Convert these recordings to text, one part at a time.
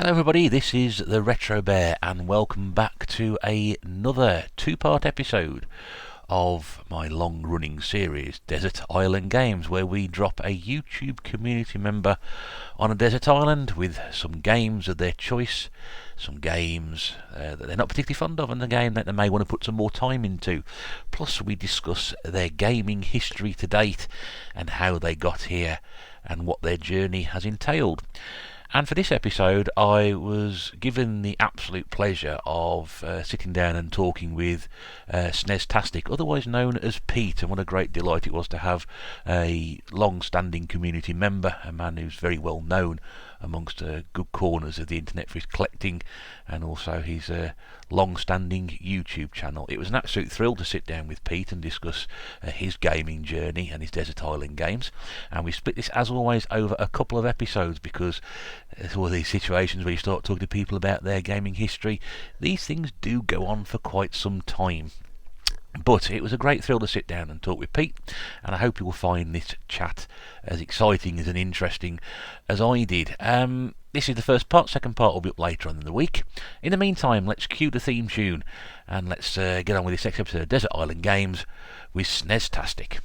Hello everybody, this is the Retro Bear and welcome back to another two-part episode of my long-running series, Desert Island Games, where we drop a YouTube community member on a desert island with some games of their choice, some games that they're not particularly fond of, and a game that they may want to put some more time into. Plus we discuss their gaming history to date and how they got here and what their journey has entailed. And for this episode, I was given the absolute pleasure of sitting down and talking with Snestastic, otherwise known as Pete, and what a great delight it was to have a long-standing community member, a man who's very well known amongst good corners of the internet for his collecting and also his long-standing YouTube channel. It was an absolute thrill to sit down with Pete and discuss his gaming journey and his Desert Island games, and we split this as always over a couple of episodes because it's all these situations where you start talking to people about their gaming history. These things do go on for quite some time. But it was a great thrill to sit down and talk with Pete, and I hope you will find this chat as exciting as and interesting as I did. This is the first part. Second part will be up later on in the week. In the meantime, let's cue the theme tune and let's get on with this next episode of Desert Island Games with Snestastic.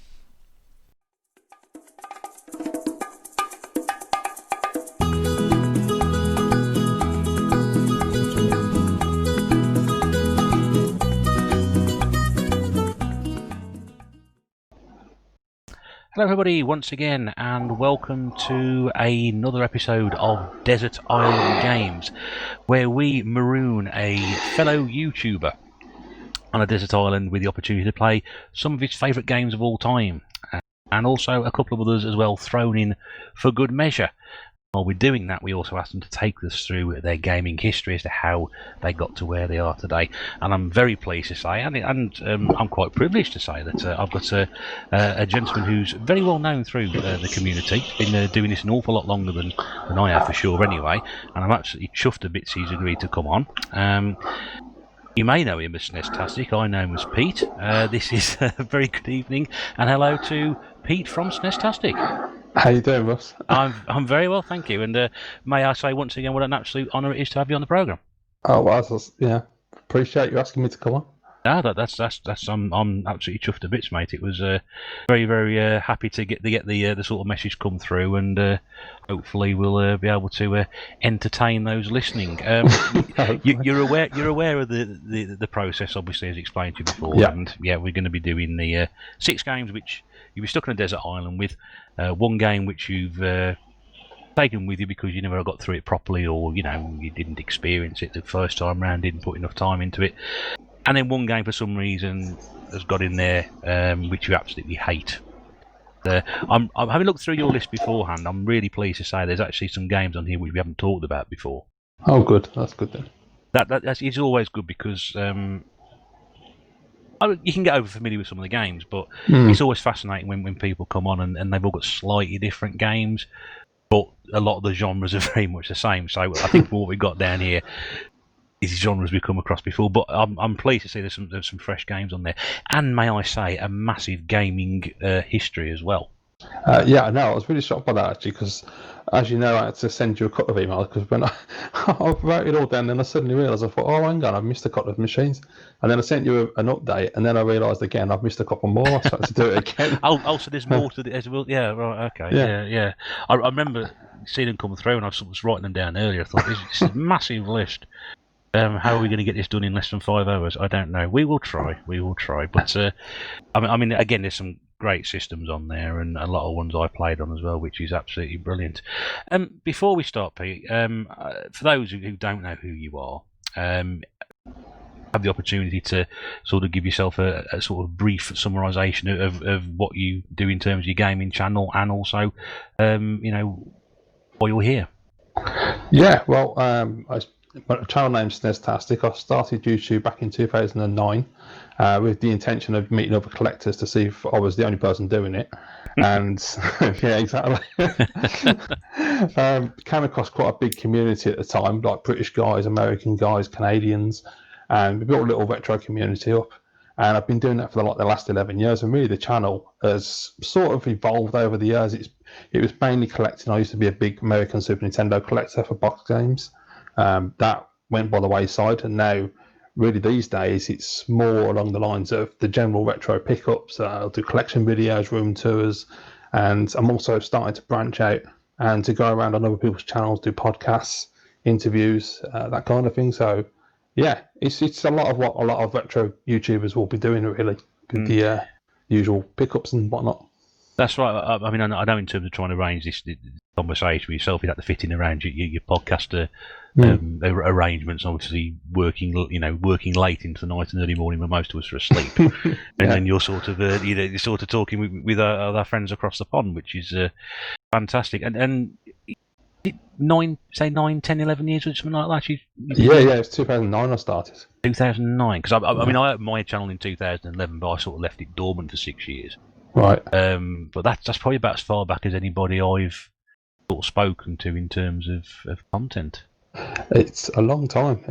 Hello everybody once again and welcome to another episode of Desert Island Games, where we maroon a fellow YouTuber on a desert island with the opportunity to play some of his favourite games of all time, and also a couple of others as well thrown in for good measure. While we're doing that, we also asked them to take us through their gaming history as to how they got to where they are today. And I'm very pleased to say, and I'm quite privileged to say, that I've got a gentleman who's very well known through the community. He's been doing this an awful lot longer than I have, for sure, anyway. And I'm absolutely chuffed to bits he's agreed to come on. You may know him as Snestastic. I know him as Pete. This is a very good evening, and hello to Pete from Snestastic. How you doing, Ross? I'm very well, thank you. And may I say once again what an absolute honour it is to have you on the programme. Oh, well, yeah. Appreciate you asking me to come on. No, that's I'm absolutely chuffed to bits, mate. It was very, very happy to get the sort of message come through, and hopefully we'll be able to entertain those listening. You're aware of the process, obviously, as explained to you before. Yeah. And yeah, we're going to be doing the 6 games which you'll be stuck on a desert island with. One game which you've taken with you because you never got through it properly, or you didn't experience it the first time round, didn't put enough time into it. And then one game for some reason has got in there which you absolutely hate. I'm having looked through your list beforehand. I'm really pleased to say there's actually some games on here which we haven't talked about before. Oh, good. That's good then. That's it's always good because you can get over familiar with some of the games, but it's always fascinating when people come on and they've all got slightly different games, but a lot of the genres are very much the same. So I think what we've got down here is genres we've come across before, but I'm pleased to see there's some fresh games on there, and may I say, a massive gaming history as well. Yeah, no, I was really shocked by that actually, because as you know, I had to send you a couple of emails because when I wrote it all down, then I suddenly realised, I thought, oh, hang on, I've missed a couple of machines, and then I sent you an update, and then I realised again I've missed a couple more. I started to do it again. oh, so there's more to the yeah, right, okay, yeah. I remember seeing them come through, and I was writing them down earlier. I thought this is a massive list. How are we going to get this done in less than 5 hours? I don't know. We will try. But I mean, again, there's some great systems on there, and a lot of ones I played on as well, which is absolutely brilliant. Before we start, Pete, for those who don't know who you are, have the opportunity to sort of give yourself a sort of brief summarisation of what you do in terms of your gaming channel, and also, why you're here. Yeah, well, my channel name's Snestastic. I started YouTube back in 2009 with the intention of meeting other collectors to see if I was the only person doing it. And yeah, exactly. Came across quite a big community at the time, like British guys, American guys, Canadians, and we built a little retro community up. And I've been doing that for the last 11 years. And really, the channel has sort of evolved over the years. It was mainly collecting. I used to be a big American Super Nintendo collector for box games. that went by the wayside, and now really these days it's more along the lines of the general retro pickups. I'll do collection videos, room tours, and I'm also starting to branch out and to go around on other people's channels, do podcasts, interviews, that kind of thing. So yeah, it's a lot of what a lot of retro YouTubers will be doing, really, with the usual pickups and whatnot. That's right. I mean, I know in terms of trying to arrange this conversation with yourself, you have to fit in around your podcaster arrangements. Obviously, working late into the night and early morning when most of us are asleep, and then you're sort of you're sort of talking with our friends across the pond, which is fantastic. And 9, 10, 11 years or something like that. Yeah, it's 2009 I started. 2009, because I mean I opened my channel in 2011, but I sort of left it dormant for 6 years. Right. But that's probably about as far back as anybody I've sort of spoken to in terms of content. It's a long time.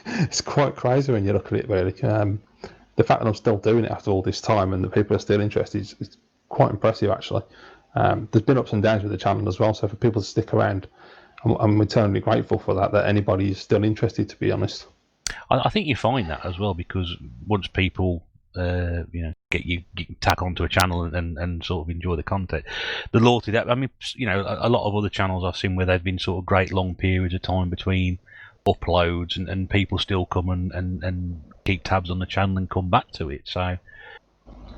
It's quite crazy when you look at it, really. The fact that I'm still doing it after all this time and the people are still interested is quite impressive, actually. There's been ups and downs with the channel as well, so for people to stick around, I'm eternally grateful for that anybody is still interested, to be honest. I think you find that as well, because once people get you tack onto a channel and sort of enjoy the content, the loyalty that, I mean, a lot of other channels I've seen where they've been sort of great long periods of time between uploads and people still come and keep tabs on the channel and come back to it. So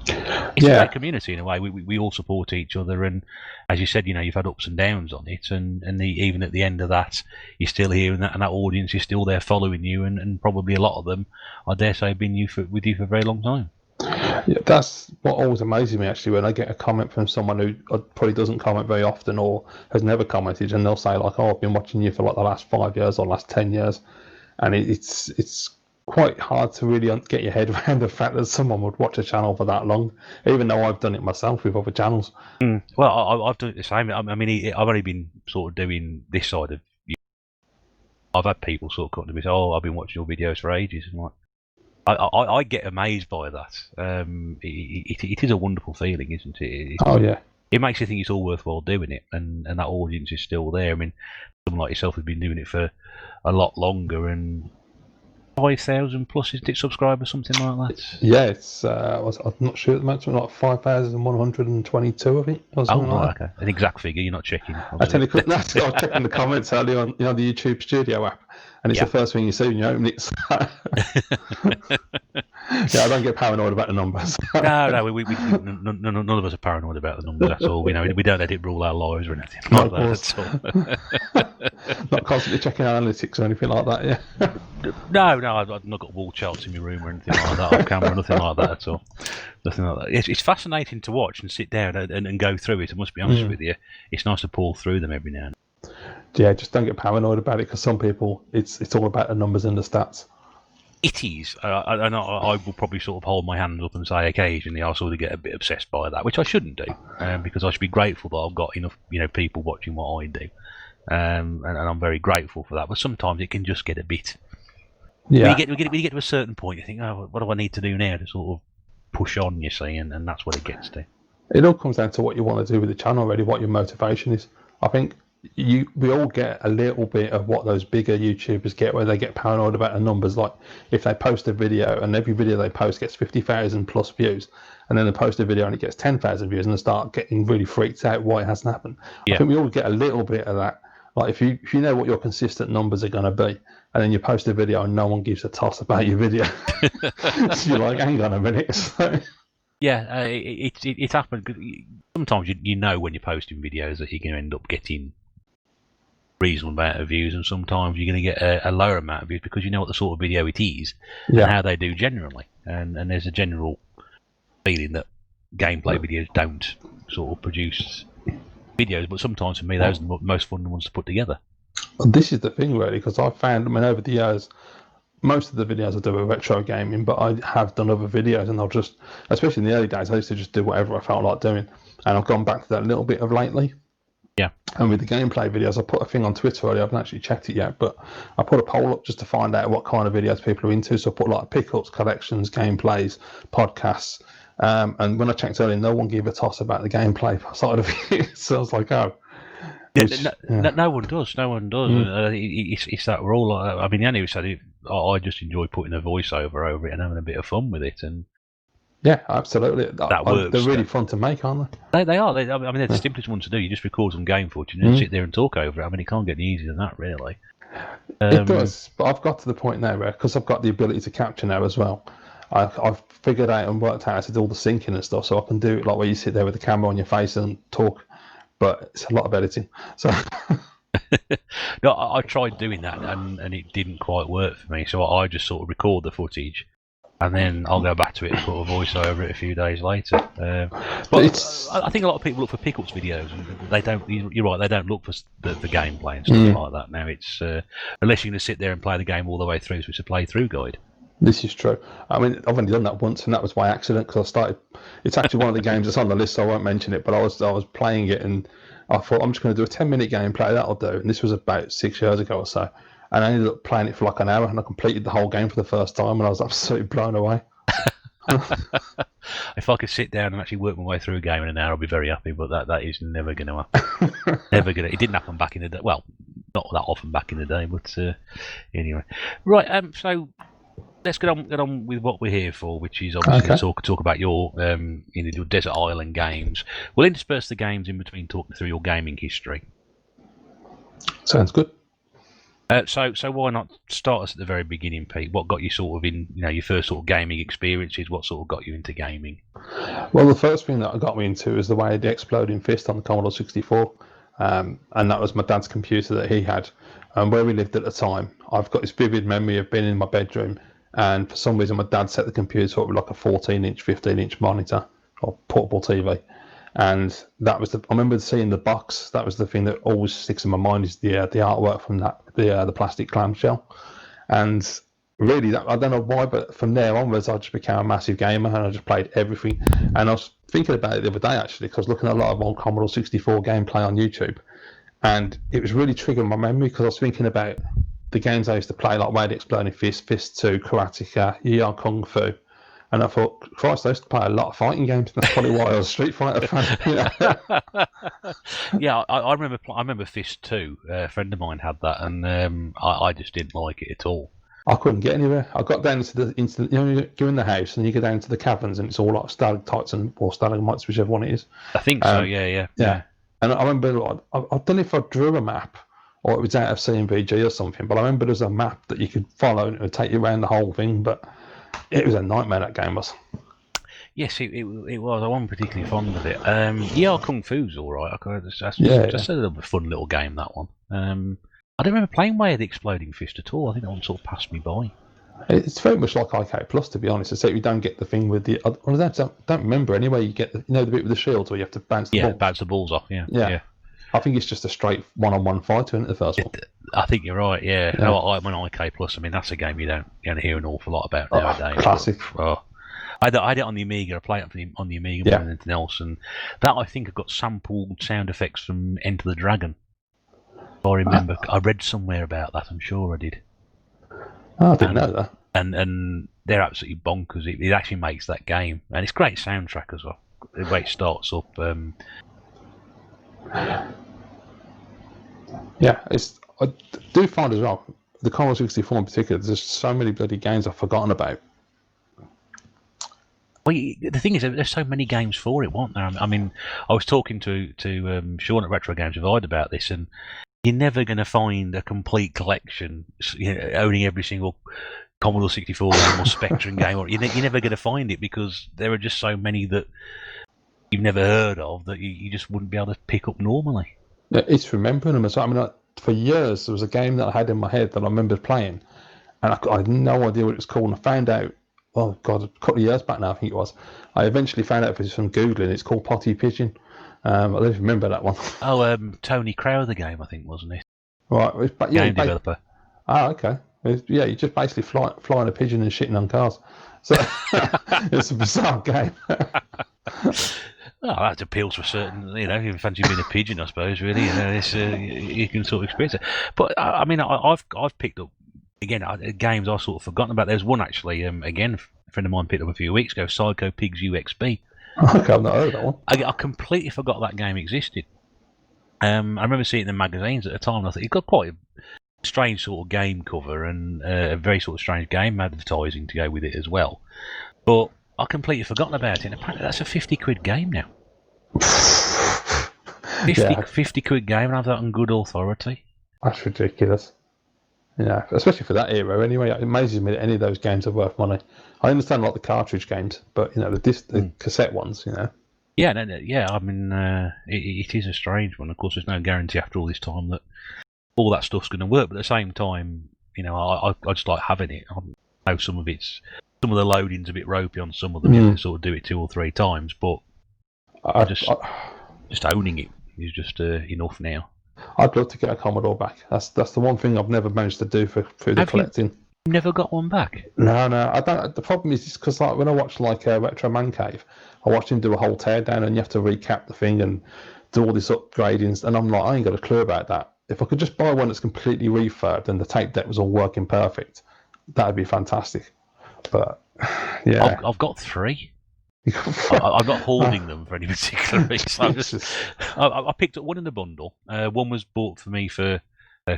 it's a great community in a way. We all support each other, and as you said, you've had ups and downs on it, and even at the end of that, you're still here, and that audience is still there following you, and probably a lot of them, I dare say, have been with you for a very long time. Yeah, that's what always amazes me, actually, when I get a comment from someone who probably doesn't comment very often or has never commented, and they'll say like, "Oh, I've been watching you for like the last 5 years or last 10 years," and it's quite hard to really get your head around the fact that someone would watch a channel for that long, even though I've done it myself with other channels. Well, I've done it the same. I mean, I've only been sort of doing this side of you. I've had people sort of come to me and say, "Oh, I've been watching your videos for ages," and like, I get amazed by that. It is a wonderful feeling, isn't it? It makes you think it's all worthwhile doing it, and that audience is still there. I mean, someone like yourself has been doing it for a lot longer, and 5,000 plus, is it, subscribers, something like that? Yeah, it's I'm not sure at the moment, like 5,122, I think. Or something like that. Okay. An exact figure, you're not checking. I tell you, I was checking the comments earlier on, the YouTube Studio app, and it's the first thing you see when you open it. I don't get paranoid about the numbers. No, we none of us are paranoid about the numbers at all. We don't let it rule our lives or anything like that at all. Not constantly checking analytics or anything like that, yeah. No, I've not got wall charts in my room or anything like that, off camera, nothing like that at all. Nothing like that. It's fascinating to watch and sit down and go through it, I must be honest with you. It's nice to pull through them every now and then. Yeah, just don't get paranoid about it, because some people, it's all about the numbers and the stats. It is. I will probably sort of hold my hands up and say occasionally I'll sort of get a bit obsessed by that, which I shouldn't do, because I should be grateful that I've got enough people watching what I do, and I'm very grateful for that. But sometimes it can just get a bit. Yeah. When you get to a certain point, you think, oh, what do I need to do now to sort of push on? You see, and that's what it gets to. It all comes down to what you want to do with the channel, really, what your motivation is. I think we all get a little bit of what those bigger YouTubers get, where they get paranoid about the numbers. Like if they post a video and every video they post gets 50,000 plus views, and then they post a video and it gets 10,000 views, and they start getting really freaked out why it hasn't happened. I think we all get a little bit of that. Like if you know what your consistent numbers are going to be, and then you post a video and no one gives a toss about your video, so you're like, hang on a minute. Yeah, it happens. Sometimes you know when you're posting videos that you're going to end up getting reasonable amount of views, and sometimes you're going to get a lower amount of views because you know what the sort of video it is and how they do generally. And there's a general feeling that gameplay videos don't sort of produce videos, but sometimes for me those are the most fun ones to put together. This is the thing, really, because I've found, over the years, most of the videos I do are retro gaming, but I have done other videos, and I'll just, especially in the early days, I used to just do whatever I felt like doing, and I've gone back to that a little bit of lately. Yeah. And with the gameplay videos, I put a thing on Twitter earlier. I haven't actually checked it yet, but I put a poll up just to find out what kind of videos people are into. So I put like pickups, collections, gameplays, podcasts. And when I checked earlier, no one gave a toss about the gameplay side of it. So I was like, oh. Which, No one does. No one does. It's that rule. I mean, Annie said it. I just enjoy putting a voiceover over it and having a bit of fun with it, and yeah, absolutely. that works. They're really fun to make, aren't They are. I mean, they're the simplest ones to do. You just record some game footage and then sit there and talk over it. I mean, it can't get any easier than that, really. It does, but I've got to the point now where, because I've got the ability to capture now as well, I've figured out and worked out how to do all the syncing and stuff, so I can do it like where you sit there with the camera on your face and talk, but it's a lot of editing. So No, I tried doing that and it didn't quite work for me. So I just sort of record the footage and then I'll go back to it and put a voice over it a few days later. But I think a lot of people look for pickups videos, and they don't. You're right, they don't look for the gameplay and stuff like that. Now it's unless you're going to sit there and play the game all the way through, so it's a playthrough guide. this is true. I mean, I've only done that once, and that was by accident because I started. It's actually one of the games that's on the list, so I won't mention it. But I was playing it, and I thought I'm just going to do a 10-minute gameplay. That'll do. And this was about 6 years ago or so. And I ended up playing it for like an hour, and I completed the whole game for the first time, and I was absolutely blown away. If I could sit down and actually work my way through a game in an hour, I'd be very happy. But that is never going to happen. Never going to. It didn't happen back in the day. Well, not that often back in the day, but anyway. Right. So let's get on with what we're here for, which is obviously talk about your your desert island games. We'll intersperse the games in between talking through your gaming history. Sounds good. So why not start us at the very beginning, Pete? What got you sort of in, your first sort of gaming experiences? What sort of got you into gaming? Well, the first thing that got me into is the way the exploding fist on the Commodore 64, and that was my dad's computer that he had, and where we lived at the time. I've got this vivid memory of being in my bedroom, and for some reason my dad set the computer up with like a 14-inch, 15-inch monitor or portable TV. And that was I remember seeing the box. That was the thing that always sticks in my mind, is the artwork from that, the plastic clamshell. And really, I don't know why, but from there onwards, I just became a massive gamer, and I just played everything. And I was thinking about it the other day, actually, because I was looking at a lot of old Commodore 64 gameplay on YouTube, and it was really triggering my memory, because I was thinking about the games I used to play, like Way of Exploding Fist, Fist 2, Karateka, Yi Kung Fu. And I thought, Christ, I used to play a lot of fighting games. That's probably why I was a Street Fighter fan. Yeah, I remember Fist 2. A friend of mine had that, and I just didn't like it at all. I couldn't get anywhere. I got down to you're in the house, and you go down to the caverns, and it's all like stalactites or stalagmites, whichever one it is. I think so. Yeah. And I remember, I don't know if I drew a map or it was out of CMVG or something, but I remember there was a map that you could follow, and it would take you around the whole thing, but it was a nightmare, that game was. Yes, it was. I wasn't particularly fond of it. Kung Fu's all right. Just a fun little game, that one. I don't remember playing Way of the Exploding Fist at all. I think that one sort of passed me by. It's very much like IK Plus, to be honest. Except you don't get the thing with the. I don't remember anyway. You get the bit with the shields where you have to bounce the balls. Bounce the balls off. Yeah. I think it's just a straight one-on-one fight, isn't it, the first one? I think you're right. Yeah. No, when IK Plus, I mean, that's a game you don't hear an awful lot about nowadays. Classic. I had it on the Amiga. I played it on the Amiga more than anything else, and that I think I got sampled sound effects from Enter the Dragon. I remember. I read somewhere about that. I'm sure I did. Oh, I didn't know that. And they're absolutely bonkers. It actually makes that game, and it's a great soundtrack as well. The way it starts up. Yeah, I do find as well, the Commodore 64 in particular, there's so many bloody games I've forgotten about. Well, the thing is, there's so many games for it, weren't there? I mean, I was talking to Sean at Retro Games Divide about this, and you're never going to find a complete collection, owning every single Commodore 64 game or Spectrum game. Or you're never going to find it, because there are just so many that you've never heard of that you just wouldn't be able to pick up normally. Yeah, it's remembering them as well. I mean, for years, there was a game that I had in my head that I remembered playing, and I had no idea what it was called, and I found out, oh God, a couple of years back now, I think it was. I eventually found out from Googling, it's called Potty Pigeon. I don't even remember that one. Oh, Tony Crow, the game, I think, wasn't it? Right. Game developer. Okay. You just basically flying a pigeon and shitting on cars. So it's a bizarre game. Oh, that appeals to a certain, if you fancy being a pigeon, I suppose, really. You can sort of experience it. But, I mean, I've picked up, again, games I've sort of forgotten about. There's one, actually, again, a friend of mine picked up a few weeks ago, Psycho Pigs UXB. Okay, I've not heard of that one. I completely forgot that game existed. I remember seeing it in the magazines at the time, and I thought it got quite a strange sort of game cover and a very sort of strange game advertising to go with it as well. But I completely forgotten about it, and apparently that's a 50 quid game now. 50 quid game, and I have that on good authority. That's ridiculous. Yeah, especially for that era anyway. It amazes me that any of those games are worth money. I understand like the cartridge games, but the cassette ones, Yeah, I mean, it is a strange one. Of course, there's no guarantee after all this time that all that stuff's going to work. But at the same time, I just like having it. I know some of the loading's a bit ropey on some of them. You have to sort of do it 2 or 3 times, but just owning it is just enough now. I'd love to get a Commodore back. That's the one thing I've never managed to do through the collecting. You never got one back? No, I don't. The problem is because like when I watch like Retro Man Cave, I watched him do a whole teardown, and you have to recap the thing and do all this upgrading, and I'm like, I ain't got a clue about that. If I could just buy one that's completely refurbed and the tape deck was all working perfect, that'd be fantastic. But yeah, I've got 3. I'm not holding them for any particular reason. I picked up one in the bundle. One was bought for me for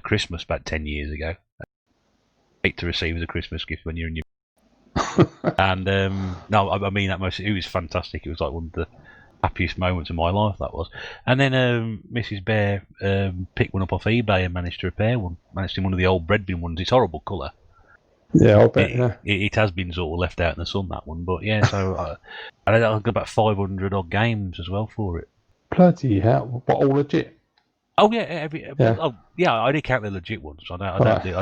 Christmas about 10 years ago. Hate to receive as a Christmas gift when you're in your... And no, I mean that it was fantastic. It was like one of the happiest moments of my life, that was. And then Mrs. Bear picked one up off eBay and managed to repair one. Managed in one of the old bread bin ones. It's horrible colour. Yeah, I'll bet. It has been sort of left out in the sun, that one. But yeah, so I got about 500 odd games as well for it. Bloody hell! What, all legit? Oh yeah, I did count the legit ones. I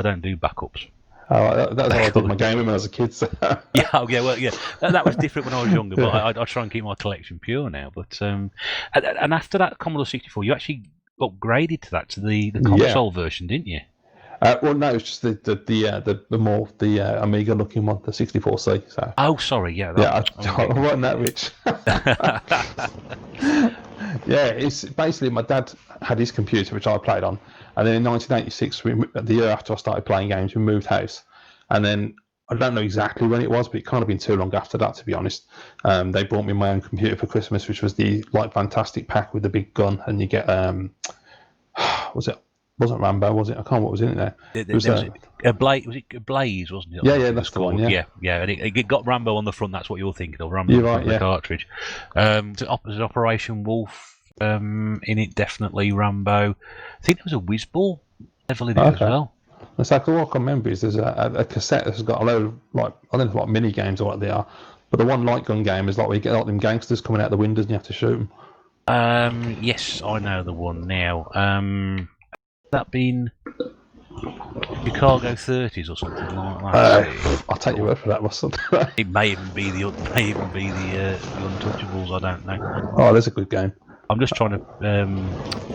don't do backups. Oh, that's how I did my game when I was a kid. So. Yeah. That was different when I was younger, but I try and keep my collection pure now. But and after that Commodore 64, you actually upgraded to the console version, didn't you? Well, no, it's just the Amiga looking one, the 64C. So. Oh, sorry, yeah. I wasn't that rich. Yeah, it's basically my dad had his computer, which I played on, and then in 1986, the year after I started playing games, we moved house, and then I don't know exactly when it was, but it can't have been too long after that, to be honest. They bought me my own computer for Christmas, which was the Fantastic Pack with the big gun, and you get wasn't Rambo, was it? I can't remember what was in it there. Was it Blaze, wasn't it? Yeah, that's the one, yeah. And it got Rambo on the front, that's what you're thinking of, Rambo on the cartridge. There's Operation Wolf in it, definitely Rambo. I think there was a Whizball level in it as well. So all I can remember is there's a cassette that's got a load of, like, I don't know what mini games or what they are, but the one light gun game is like where you get like them gangsters coming out the windows and you have to shoot them. Yes, I know the one now. That been Chicago 30s or something like that? I'll take your word for that, Russell. It may even be the Untouchables. I don't know. Oh, that's a good game. I'm just trying to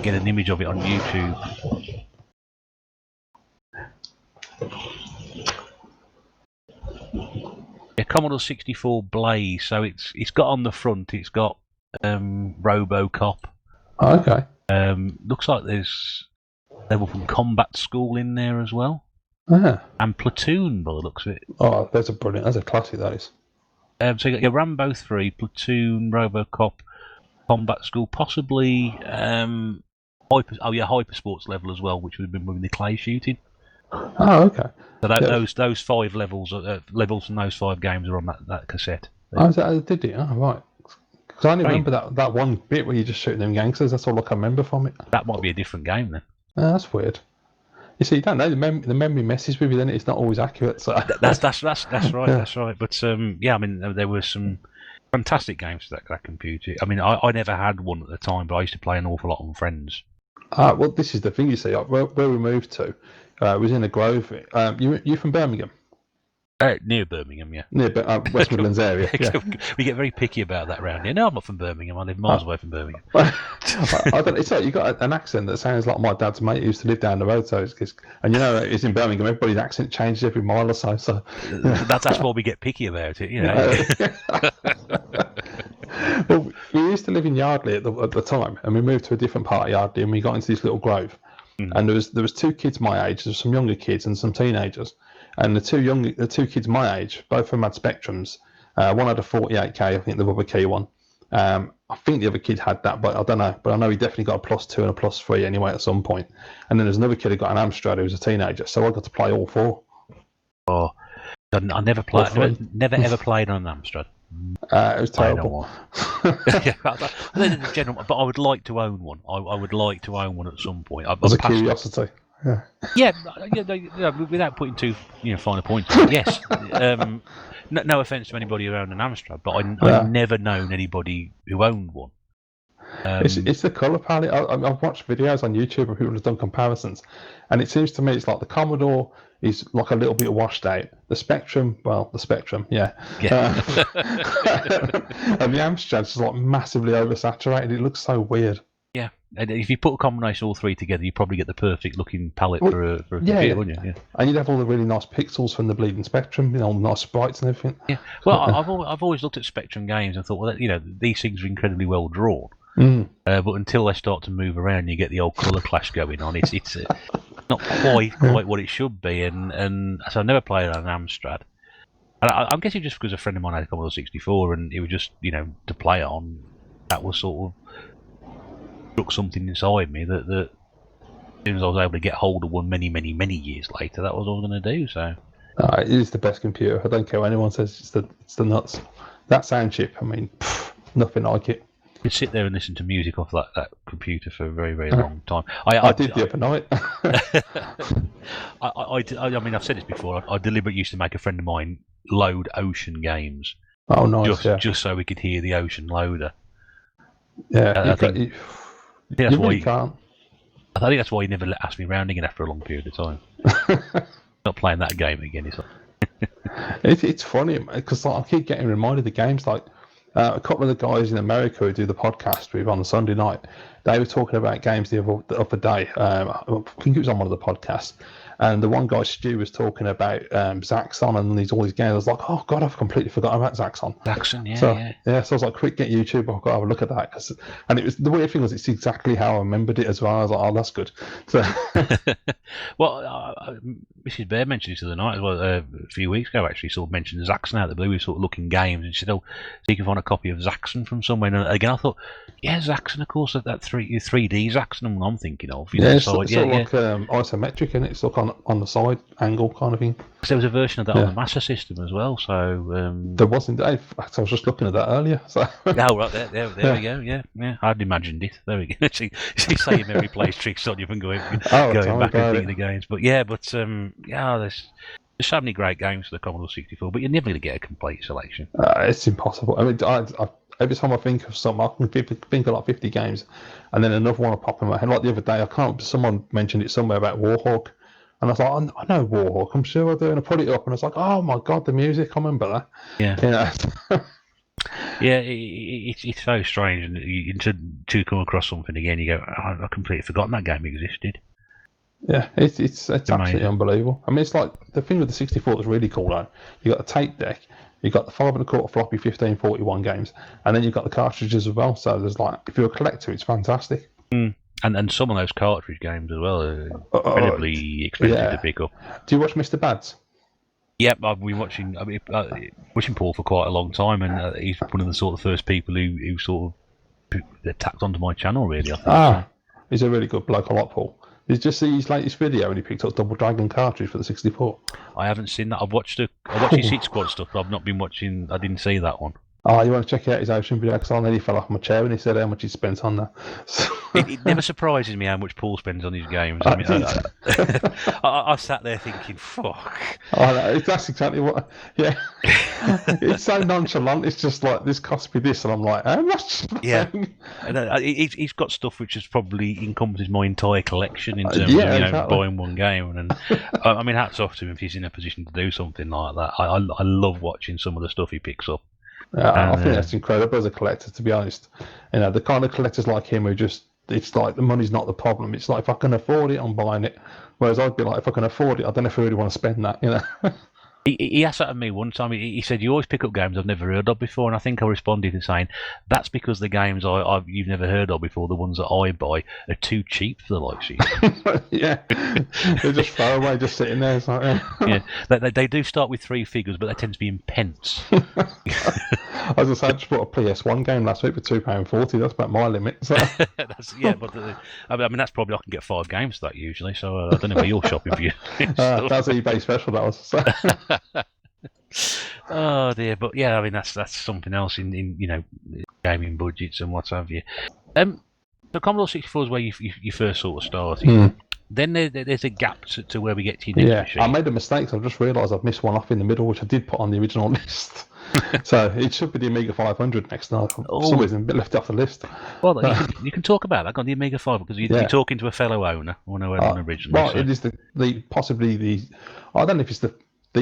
get an image of it on YouTube. Yeah, Commodore 64 Blaze. So it's got on the front. It's got RoboCop. Oh, okay. Looks like there's level from Combat School in there as well. Yeah. And Platoon, by the looks of it. Oh, that's a classic, that is. So you got your Rambo 3, Platoon, RoboCop, Combat School, possibly Hyper Sports level as well, which would have been moving the clay shooting. Oh, okay. So those 5 levels from those 5 games are on that cassette. Oh, did it? Oh, right. Because I only remember that one bit where you just shoot them gangsters. That's all I can remember from it. That might be a different game then. Oh, that's weird. You see, you don't know, the memory messes with you, then it's not always accurate. So that's right. That's right. But I mean, there were some fantastic games for that computer. I mean, I never had one at the time, but I used to play an awful lot on friends. Well, this is the thing, you see. Where we moved to was in a grove. You from Birmingham? Near Birmingham, yeah. Near West Midlands area. Yeah. We get very picky about that round here. No, I'm not from Birmingham. I live miles away from Birmingham. I don't. It's like you got an accent that sounds like my dad's mate who used to live down the road. So and it's in Birmingham. Everybody's accent changes every mile or so. So that's why we get picky about it, you know. Well, we used to live in Yardley at the time, and we moved to a different part of Yardley, and we got into this little grove. And there was 2 kids my age. There's some younger kids and some teenagers. And the two kids my age, both of them had Spectrums. One had a 48K, I think the rubber key one. And I think the other kid had that, but I don't know. But I know he definitely got a +2 and a +3 anyway at some point. And then there's another kid who got an Amstrad who was a teenager, so I got to play all 4. Oh, I never played. Never ever played on an Amstrad. It was terrible. General, but I would like to own one. I would like to own one at some point. As a curiosity. Yeah, without putting too fine a point on it. Yes. No offence to anybody who owned an Amstrad, but I've never known anybody who owned one. It's the colour palette. I've watched videos on YouTube of people who've done comparisons, and it seems to me it's like the Commodore is like a little bit washed out. The Spectrum, yeah. And the Amstrad's just like massively oversaturated. It looks so weird. Yeah, and if you put a combination of all 3 together, you probably get the perfect looking palette for a computer, wouldn't you? Yeah. And you'd have all the really nice pixels from the bleeding Spectrum, nice sprites and everything. Yeah. Well, I've always looked at Spectrum games and thought, well, these things are incredibly well drawn. But until they start to move around, you get the old colour clash going on. It's not quite what it should be, and so I never played on an Amstrad. And I'm guessing just because a friend of mine had a Commodore 64, and it was just to play on. That was sort of struck something inside me that as soon as I was able to get hold of one many years later, that was all I was going to do. So it is the best computer. I don't care what anyone says. It's the nuts. That sound chip. I mean, nothing like it. You could sit there and listen to music off that computer for a very long time. I did the other night. I mean, I've said this before. I deliberately used to make a friend of mine load Ocean games. Oh, nice! Just so we could hear the Ocean loader. Yeah, I think that's why you can't. I think that's why he never asked me round again after a long period of time. Not playing that game again. It's funny because I keep getting reminded of the games like. A couple of the guys in America who do the podcast with on a Sunday night, they were talking about games the other day. I think it was on one of the podcasts. And the one guy, Stu, was talking about Zaxxon and all these games. I was like, oh, God, I've completely forgotten about Zaxxon. Zaxxon, yeah. So I was like, quick, get YouTube. I've got to have a look at that. And it was the weird thing was it's exactly how I remembered it as well. I was like, oh, that's good. So, well, Mrs. Bear mentioned this the other night as well, a few weeks ago, actually, sort of mentioned Zaxxon out of the blue. We were sort of looking games, and she said, oh, so you can find a copy of Zaxxon from somewhere. And again, I thought, yeah, Zaxxon, of course, that 3D Zaxxon I'm thinking of. It's sort of like isometric, and it's like on the side angle kind of thing. There was a version of that on the Master System as well, so... There wasn't. I was just looking at that earlier. So. Oh, right, there we go, yeah. I'd imagined it. There we go. See saying Mary plays tricks on you and going back and thinking the games. But there's so many great games for the Commodore 64, but you're never going to get a complete selection. It's impossible. I mean, every time I think of something, I can think of like 50 games, and then another one will pop in my head. Like the other day, someone mentioned it somewhere about Warhawk, and I was like, I know Warhawk, I'm sure I do, and I put it up, and I was like, oh my God, the music, I remember that. Yeah. Yeah, it's so strange, and to come across something again, you go, oh, I've completely forgotten that game existed. Yeah, it's absolutely unbelievable. I mean, it's like the thing with the 64 that's really cool though. You got the tape deck, you got the 5 1/4 floppy 1541 games, and then you've got the cartridges as well. So there's like, if you're a collector, it's fantastic. And some of those cartridge games as well are incredibly expensive to pick up. Do you watch Mr. Bads? Yep, I've been watching Paul for quite a long time, and he's one of the sort of first people who sort of tapped onto my channel, really, I think. He's a really good bloke. I like Paul. Did you just see his latest video when he picked up Double Dragon cartridge for the 64? I haven't seen that. I watched his Hit Squad stuff, but I've not been watching. I didn't see that one. Oh, you want to check out his Ocean video? Because I nearly fell off my chair when he said how much he spent on that. It never surprises me how much Paul spends on his games. I mean, I sat there thinking, fuck. Oh, no, that's exactly what... Yeah. It's so nonchalant. It's just like, this cost me this, and I'm like, how much? Yeah. He's got stuff which has probably encompasses my entire collection in terms of buying one game. And I mean, hats off to him if he's in a position to do something like that. I love watching some of the stuff he picks up. I think that's incredible as a collector, to be honest. You know, the kind of collectors like him who just, it's like the money's not the problem. It's like, if I can afford it, I'm buying it. Whereas I'd be like, if I can afford it, I don't know if I really want to spend that, you know. He asked that at me one time. He said, "You always pick up games I've never heard of before," and I think I responded to saying, "That's because the games you've never heard of before, the ones that I buy, are too cheap for the likes of you." Yeah, they're just throwaway, just sitting there. It's like, Yeah, they do start with three figures, but they tend to be in pence. As I said, I just bought a PS1 game last week for £2.40. That's about my limit. So. But I mean that's probably I can get 5 games for that usually. So I don't know where you're shopping for you. That's eBay special. That was. Oh dear, but yeah, I mean that's something else in gaming budgets and what have you. So Commodore 64 is where you first sort of started. Then there's a gap to where we get to your next machine. I made a mistake. So I've just realised I've missed one off in the middle, which I did put on the original list. So it should be the Amiga 500 next. And for some reason, a bit left off the list. Well, you can talk about that on the Amiga 5 because you're talking to a fellow owner. I know one originally. Well, it is possibly the. I don't know if it's the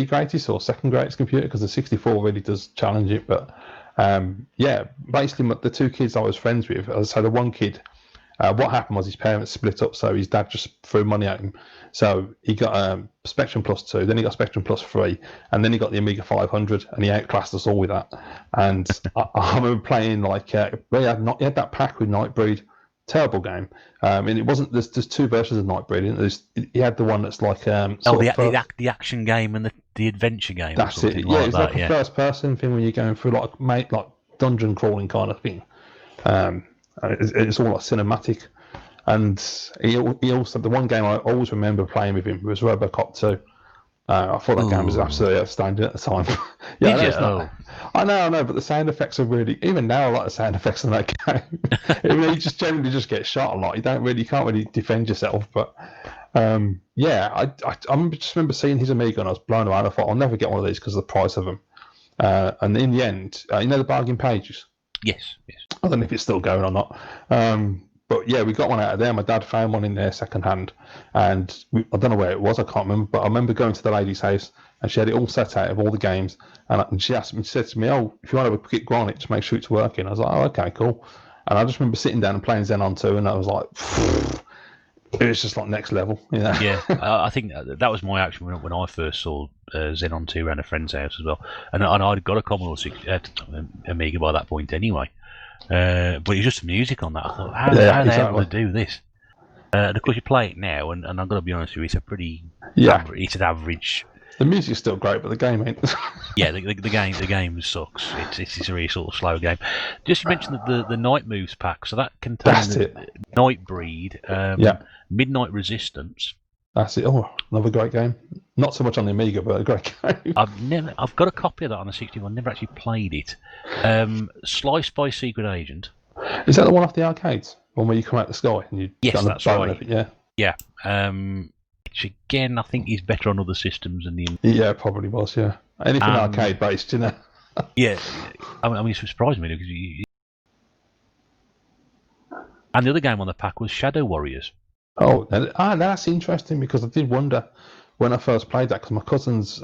greatest or second greatest computer because the 64 really does challenge it. But basically the two kids I was friends with. So the one kid. What happened was his parents split up, so his dad just threw money at him. So he got Spectrum Plus 2, then he got Spectrum Plus 3, and then he got the Amiga 500, and he outclassed us all with that. And I remember playing he had that pack with Nightbreed, terrible game. And it wasn't. There's two versions of Nightbreed. He had the one that's like the action game and the adventure game. That's it. Yeah, it's like a first person thing when you're going through like dungeon crawling kind of thing. It's all like cinematic, and he also the one game I always remember playing with him was RoboCop 2. I thought that game was absolutely outstanding at the time. I know, but the sound effects are really. Even now, I like the sound effects in that game. You just generally just get shot a lot. You can't really defend yourself. But I just remember seeing his Amiga and I was blown away. I thought I'll never get one of these because of the price of them. And in the end, the bargain pages. Yes. I don't know if it's still going or not. But yeah, we got one out of there. My dad found one in there second hand. And I don't know where it was. I can't remember. But I remember going to the lady's house and she had it all set out of all the games. And she said to me, "Oh, if you want to have a quick go on it, just make sure it's working." I was like, "Oh, okay, cool." And I just remember sitting down and playing Xenon 2 and I was like, it was just like next level. Yeah, I think that was my action when I first saw Xenon 2 around a friend's house as well. And I'd got a Commodore Amiga by that point anyway. But it was just the music on that. I thought, how are they able to do this? And of course, you play it now, and I'm going to be honest with you, it's a pretty it's an average. The music's still great, but the game ain't. Yeah, the game sucks. It's a really sort of slow game. Just you mentioned the Night Moves pack, so that contains Nightbreed, Midnight Resistance. That's it. Oh, another great game. Not so much on the Amiga, but a great game. I've got a copy of that on the 61. Never actually played it. Slice by Secret Agent. Is that the one off the arcades? One where you come out the sky and you? Yes, that's right. Yeah. Which again, I think is better on other systems than the. Yeah, probably was. Yeah. Anything arcade based, Yeah, I mean, it surprised me because and the other game on the pack was Shadow Warriors. Oh, that's interesting because I did wonder when I first played that because my cousin's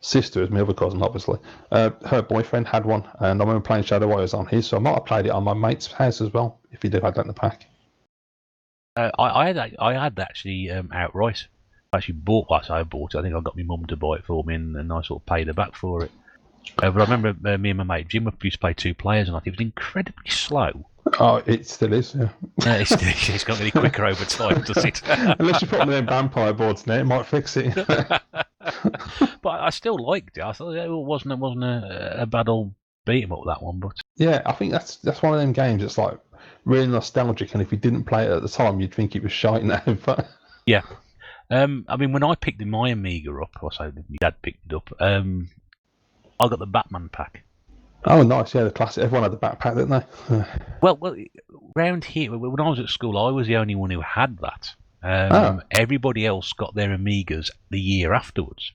sister is my other cousin, obviously. Her boyfriend had one, and I remember playing Shadow Warriors on his, so I might have played it on my mate's house as well if he did have that in the pack. I had that actually outright. I actually bought what I bought it. I think I got my mum to buy it for me, and I sort of paid her back for it. But I remember me and my mate Jim used to play 2 players, and I think it was incredibly slow. Oh, it still is, yeah. It's got really quicker over time, does it? Unless you put one of them vampire boards in it might fix it. But I still liked it. I thought it wasn't a bad old beat 'em up, that one. But yeah, I think that's one of them games. It's like really nostalgic, and if you didn't play it at the time, you'd think it was shite now. But yeah, I mean, when I picked my Amiga up, or so my dad picked it up, I got the Batman pack. Oh, nice! Yeah, the classic. Everyone had the backpack, didn't they? Well, round here, when I was at school, I was the only one who had that. Everybody else got their Amigas the year afterwards.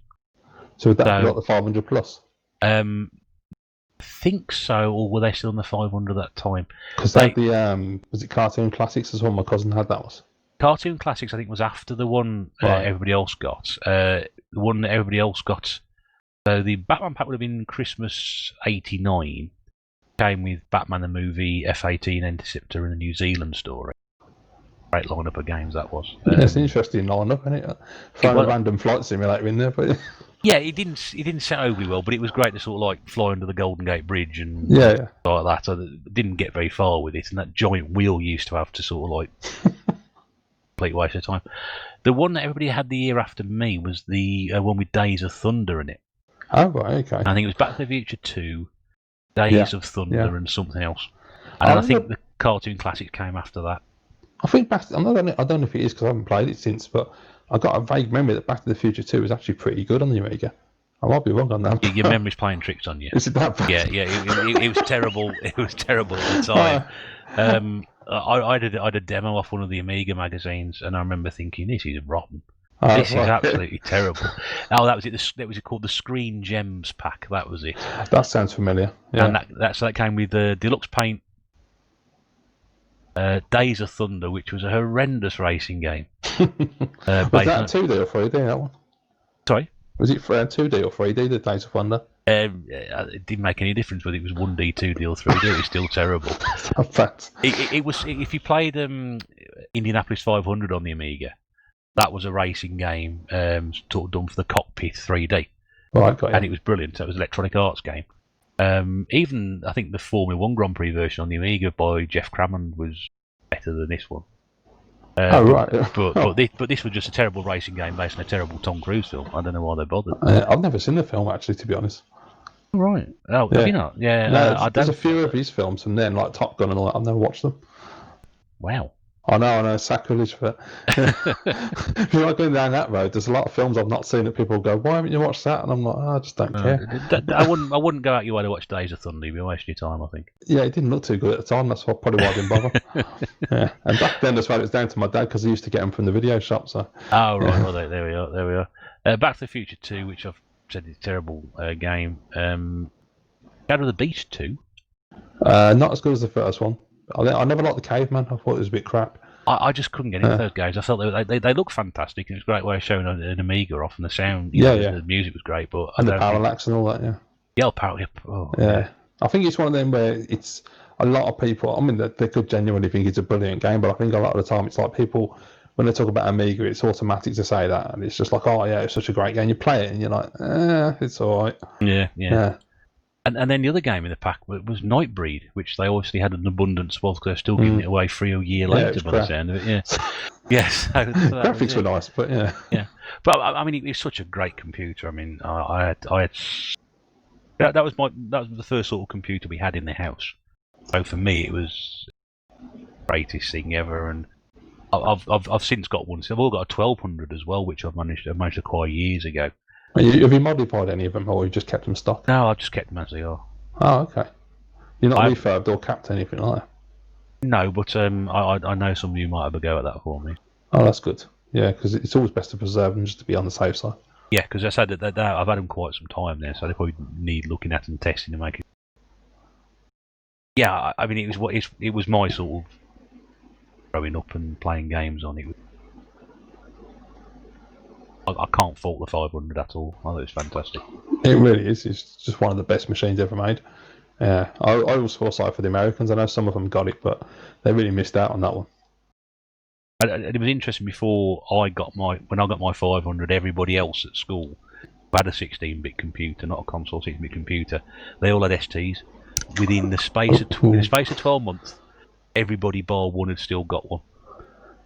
So would that be like the 500 plus? I think so, or were they still on the 500 at that time? Because they had the was it Cartoon Classics as well? My cousin had that was. Cartoon Classics, I think, was after the one everybody else got. The one that everybody else got. So the Batman pack would have been Christmas '89. Came with Batman the movie, F-18, Interceptor, and the New Zealand story. Great lineup of games that was. Yeah, it's an interesting lineup, isn't it? Find a random flight simulator in there, but Yeah, it didn't set overly well, but it was great to sort of like fly under the Golden Gate Bridge and Yeah. like that. So I didn't get very far with it, and that giant wheel used to have to sort of like complete waste of time. The one that everybody had the year after me was the one with Days of Thunder in it. Oh, right, okay. I think it was Back to the Future 2, Days of Thunder, and something else. And then I think the cartoon classics came after that. I think I don't know if it is because I haven't played it since, but I got a vague memory that Back to the Future 2 was actually pretty good on the Amiga. I might be wrong on that. Your memory's playing tricks on you. Is it that bad? Yeah, it was terrible. It was terrible at the time. I did a demo off one of the Amiga magazines, and I remember thinking, this is rotten. This is absolutely terrible. Oh, that was it. That was called the Screen Gems pack. That was it. That sounds familiar. Yeah. And that came with the deluxe paint. Days of Thunder, which was a horrendous racing game. Was that 2D or 3D, that one? Sorry? Was it 2D or 3D, the Days of Thunder? It didn't make any difference whether it was 1D, 2D or 3D. It was still terrible. It was. If you played Indianapolis 500 on the Amiga, that was a racing game sort of done for the cockpit 3D. Right, got you. And it was brilliant. So it was an Electronic Arts game. Even I think the Formula 1 Grand Prix version on the Amiga by Jeff Crammond was better than this one. Right. But this was just a terrible racing game based on a terrible Tom Cruise film. I don't know why they bothered. I've never seen the film, actually, to be honest. Right. Oh, have you not? Yeah. No, there's a few of his films, and then like Top Gun and all that. I've never watched them. Wow. I know, sacrilege, but if you're not going down that road, there's a lot of films I've not seen that people go, why haven't you watched that? And I'm like, I just don't care. I wouldn't go out your way to watch Days of Thunder. You'd be wasting your time, I think. Yeah, it didn't look too good at the time. That's probably why I didn't bother. Yeah, and back then as well, it was down to my dad because he used to get them from the video shop. So. Oh right, well there we are. Back to the Future 2, which I've said is a terrible game. Shadow of the Beast 2. Not as good as the first one. I never liked the Caveman. I thought it was a bit crap. I just couldn't get into those games. I felt they looked fantastic, and it was a great way of showing an Amiga off, and the sound, the music was great. But and the parallax and all that, yeah. I think it's one of them where it's a lot of people. I mean, they could genuinely think it's a brilliant game, but I think a lot of the time it's like people when they talk about Amiga, it's automatic to say that, and it's just like, oh yeah, it's such a great game. You play it, and you're like, it's all right. Yeah. And then the other game in the pack was Nightbreed, which they obviously had an abundance of, because they're still giving it away free a year later by the sound of it. Yeah. Yes. Graphics were nice, but yeah. Yeah. But I mean, it was such a great computer. I mean, I had that was the first sort of computer we had in the house. So for me, it was the greatest thing ever. And I've since got one. So I've all got a 1200 as well, which I've managed to acquire years ago. Have you modified any of them, or you just kept them stock? No, I've just kept them as they are. Oh, okay. You're not refurbed or capped anything like that? No, but I know some of you might have a go at that for me. Oh, that's good. Yeah, because it's always best to preserve them just to be on the safe side. Yeah, because I said that I've had them quite some time now, so they probably need looking at and testing to make it. Yeah, I mean, it was my sort of growing up and playing games on it. I can't fault the 500 at all. I thought it was fantastic. It really is. It's just one of the best machines ever made. Yeah, I always feel sorry for the Americans. I know some of them got it, but they really missed out on that one. It was interesting when I got my 500, everybody else at school who had a 16-bit computer, not a console 16-bit computer, they all had STs. Within the space of 12 months, everybody bar one had still got one.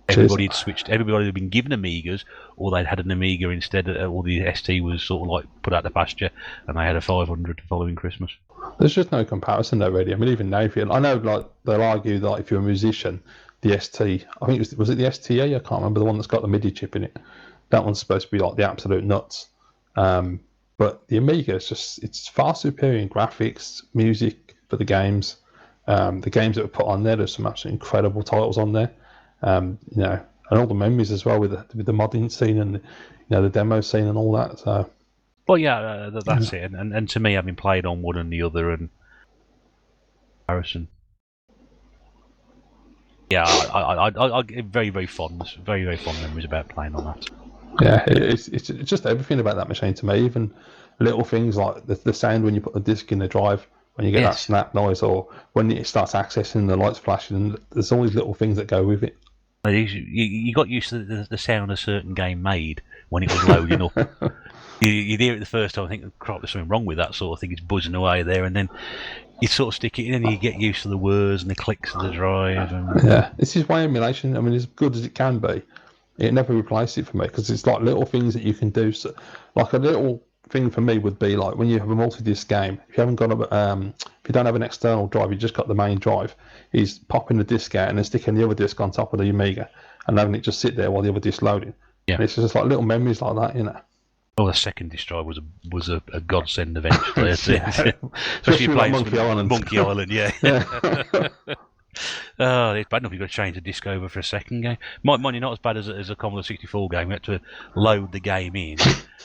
Everybody had switched. Everybody had been given Amigas, or they'd had an Amiga instead, or the ST was sort of like put out the pasture, and they had a 500 the following Christmas. There's just no comparison though, really. I mean, even now, I know, like they'll argue that if you're a musician, the ST, I think was it the STA? I can't remember, the one that's got the MIDI chip in it. That one's supposed to be like the absolute nuts. But the Amiga it's far superior in graphics, music for the games. The games that were put on there's some absolutely incredible titles on there. And all the memories as well with the modding scene and the demo scene and all that. So, well, yeah, that's it. And to me, having played on one and the other, and comparison, yeah, I get very very fond memories about playing on that. Yeah, it's just everything about that machine to me. Even little things like the sound when you put the disc in the drive. When you get that snap noise, or when it starts accessing, the lights flashing, and there's all these little things that go with it. You got used to the sound a certain game made when it was loading up. You'd hear it the first time, I think, crap, there's something wrong with that sort of thing. It's buzzing away there, and then you sort of stick it in, and you get used to the words and the clicks of the drive. And Yeah, this is why emulation. I mean, as good as it can be, it never replaced it for me because it's like little things that you can do. So, like a little thing for me would be like when you have a multi-disc game. If you haven't got if you don't have an external drive, you just got the main drive. Is popping the disc out and then sticking the other disc on top of the Amiga and having it just sit there while the other disc loading. Yeah, and it's just like little memories like that, you know. Oh, the second disc drive was a godsend eventually. Yeah. Especially playing Monkey Island. Monkey Island, yeah. Yeah. Oh, it's bad enough you've got to change the disc over for a second game. Mind you, not as bad as a Commodore 64 game. You had to load the game in,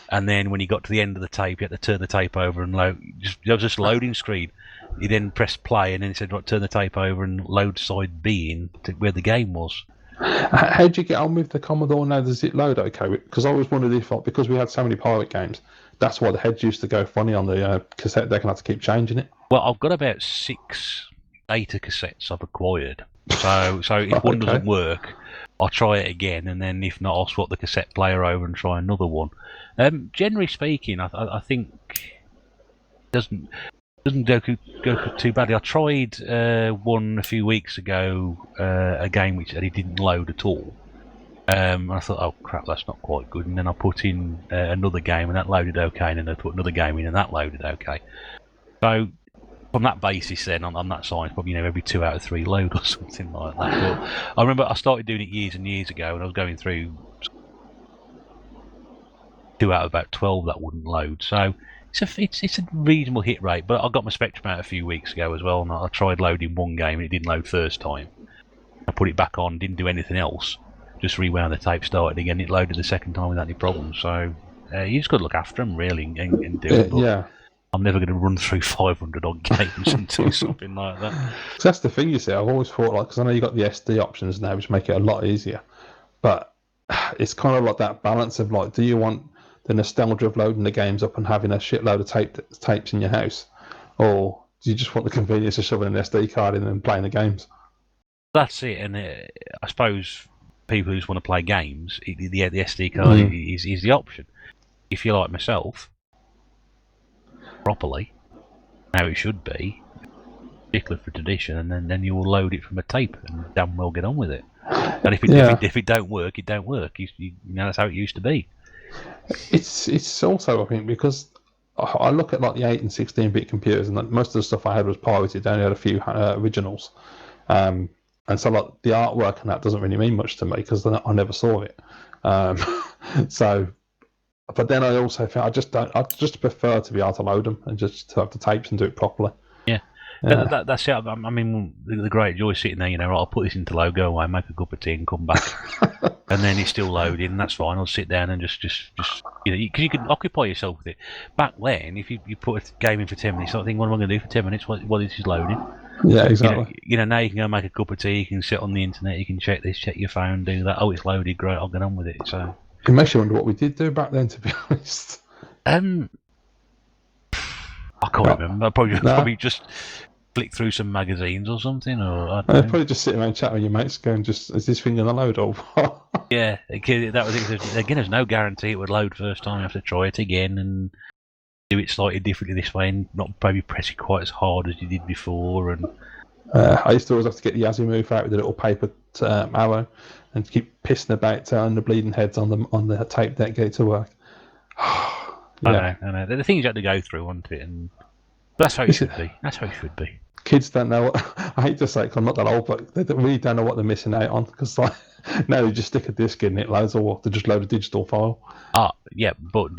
and then when you got to the end of the tape, you had to turn the tape over and load. There was just a loading screen. You then press play, and then it said, right, turn the tape over and load side B in to where the game was. How do you get on with the Commodore now? Does it load okay? Because I always wondered if, because we had so many pirate games, that's why the heads used to go funny on the cassette. They're going to have to keep changing it. Well, I've got about 6 ATA cassettes I've acquired. So if one doesn't work, I'll try it again, and then if not, I'll swap the cassette player over and try another one. Generally speaking, I think it doesn't go too badly. I tried one a few weeks ago, a game which it didn't load at all. And I thought, oh crap, that's not quite good. And then I put in another game, and that loaded okay. And then I put another game in, and that loaded okay. So on that basis, then on that side, probably every 2 out of 3 load or something like that. But I remember I started doing it years and years ago, and I was going through 2 out of about 12 that wouldn't load. So it's a reasonable hit rate. But I got my Spectrum out a few weeks ago as well, and I tried loading one game, and it didn't load first time. I put it back on, didn't do anything else. Just rewound the tape, started again. It loaded the second time without any problems. So you just got to look after them, really, and do it. But yeah. I'm never going to run through 500 odd games and do something like that. So that's the thing, you see. I've always thought, because I know you got the SD options now, which make it a lot easier. But it's kind of like that balance of do you want the nostalgia of loading the games up and having a shitload of tapes in your house, or do you just want the convenience of shoving an SD card in and playing the games? That's it, and I suppose people who just want to play games, the SD card is the option. If you're like myself, properly, how it should be, particularly for tradition, and then you will load it from a tape and damn well get on with it. And if it don't work, it don't work. You know, that's how it used to be. It's also, I think, because I look at the 8 and 16-bit computers, and most of the stuff I had was pirated. I only had a few originals, and so the artwork and that doesn't really mean much to me because I never saw it. So. But then I also feel I just prefer to be able to load them and just to have the tapes and do it properly. Yeah. That's it. I mean, the great joy sitting there, right, I'll put this into load, go away, make a cup of tea and come back. And then it's still loading, and that's fine. I'll sit down and just because you can occupy yourself with it. Back then, if you put a game in for 10 minutes, I think, what am I going to do for 10 minutes while this is loading? Yeah, exactly. Now you can go make a cup of tea, you can sit on the internet, you can check this, check your phone, do that. Oh, it's loaded, great, I'll get on with it. So. It makes you wonder what we did do back then, to be honest. I can't remember. Probably just flick through some magazines or something, or I don't know. Probably just sitting around chatting with your mates, going, "Is this thing gonna load or what?" Yeah, that was it. Again, there's no guarantee it would load first time. You have to try it again and do it slightly differently this way, and not maybe press it quite as hard as you did before. And I used to always have to get the Azimuth out with the little paper arrow and keep pissing about telling the bleeding heads on the tape deck, get it to work. Yeah. I know. The things you have to go through, wasn't it? And that's how it should be. That's how it should be. Kids don't know I hate to say it 'cause I'm not that old, but they really don't know what they're missing out on, because now they just stick a disc in it loads, or they just load a digital file. Yeah, but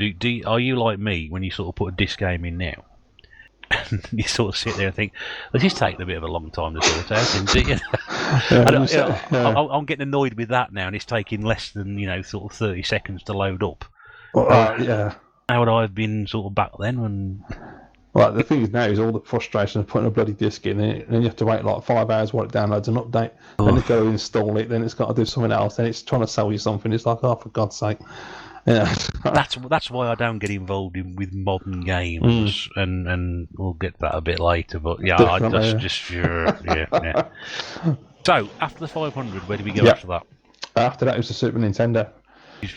are you like me when you sort of put a disc game in now? You sort of sit there and think, this is taking a bit of a long time to sort out, isn't it? I'm getting annoyed with that now, and it's taking less than sort of 30 seconds to load up. Yeah. How would I have been sort of back then when? Well, the thing is now is all the frustration of putting a bloody disc in it, and then you have to wait 5 hours while it downloads an update. Then you go install it, then it's got to do something else, then it's trying to sell you something. It's like, oh, for God's sake. Yeah. That's why I don't get involved with modern games, and we'll get to that a bit later. But yeah, yeah. So after the 500, where do we go after that? After that, it was the Super Nintendo.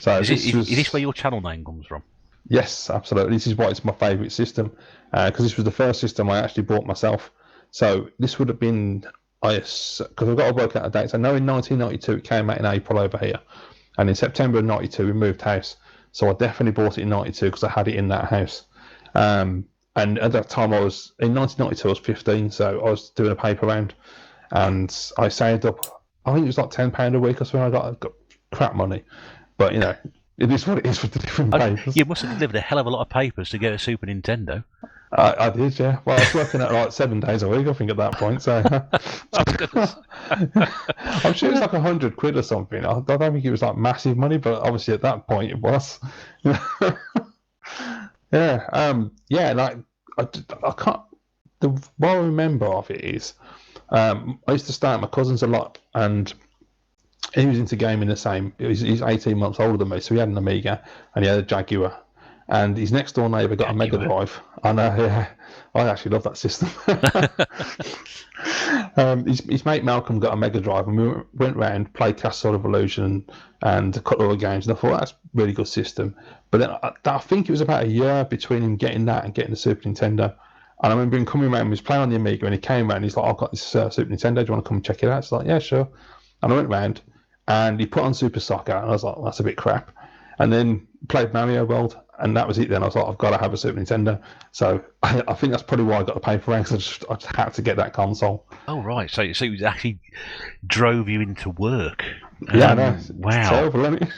So is this where your channel name comes from? Yes, absolutely. This is why it's my favourite system, because this was the first system I actually bought myself. So this would have been, because I've got to work out a date. So I know in 1992 it came out in April over here, and in September of 92 we moved house. So I definitely bought it in 92 because I had it in that house. And at that time in 1992 I was 15, so I was doing a paper round, and I saved up, I think it was like £10 a week or something. I got crap money, but you know, it is what it is with the different papers. You must have delivered a hell of a lot of papers to get a Super Nintendo. I did, yeah. Well, I was working at like 7 days a week, I think, at that point. So I'm sure it was like £100 or something. I don't think it was like massive money, but obviously at that point it was. Yeah. Like I can't. What I remember of it is, I used to stay at my cousin's a lot, and he was into gaming the same. He's 18 months older than me, so he had an Amiga and he had a Jaguar. And his next door neighbour got a Mega Drive. I know, yeah. I actually love that system. His mate Malcolm got a Mega Drive, and we went round, played Castle Evolution and a couple of other games, and I thought that's a really good system. But then I think it was about a year between him getting that and getting the Super Nintendo. And I remember him coming around, he was playing on the Amiga, and he came around, he's like, I've got this Super Nintendo, do you want to come and check it out? It's like, yeah, sure. And I went round, and he put on Super Soccer, and I was like, that's a bit crap. And then played Mario World, and that was it then. I was like, I've got to have a Super Nintendo. So I think that's probably why I got the paper round, because I just had to get that console. Oh, right. So it actually drove you into work. Yeah, I know. Wow. It's terrible, isn't it?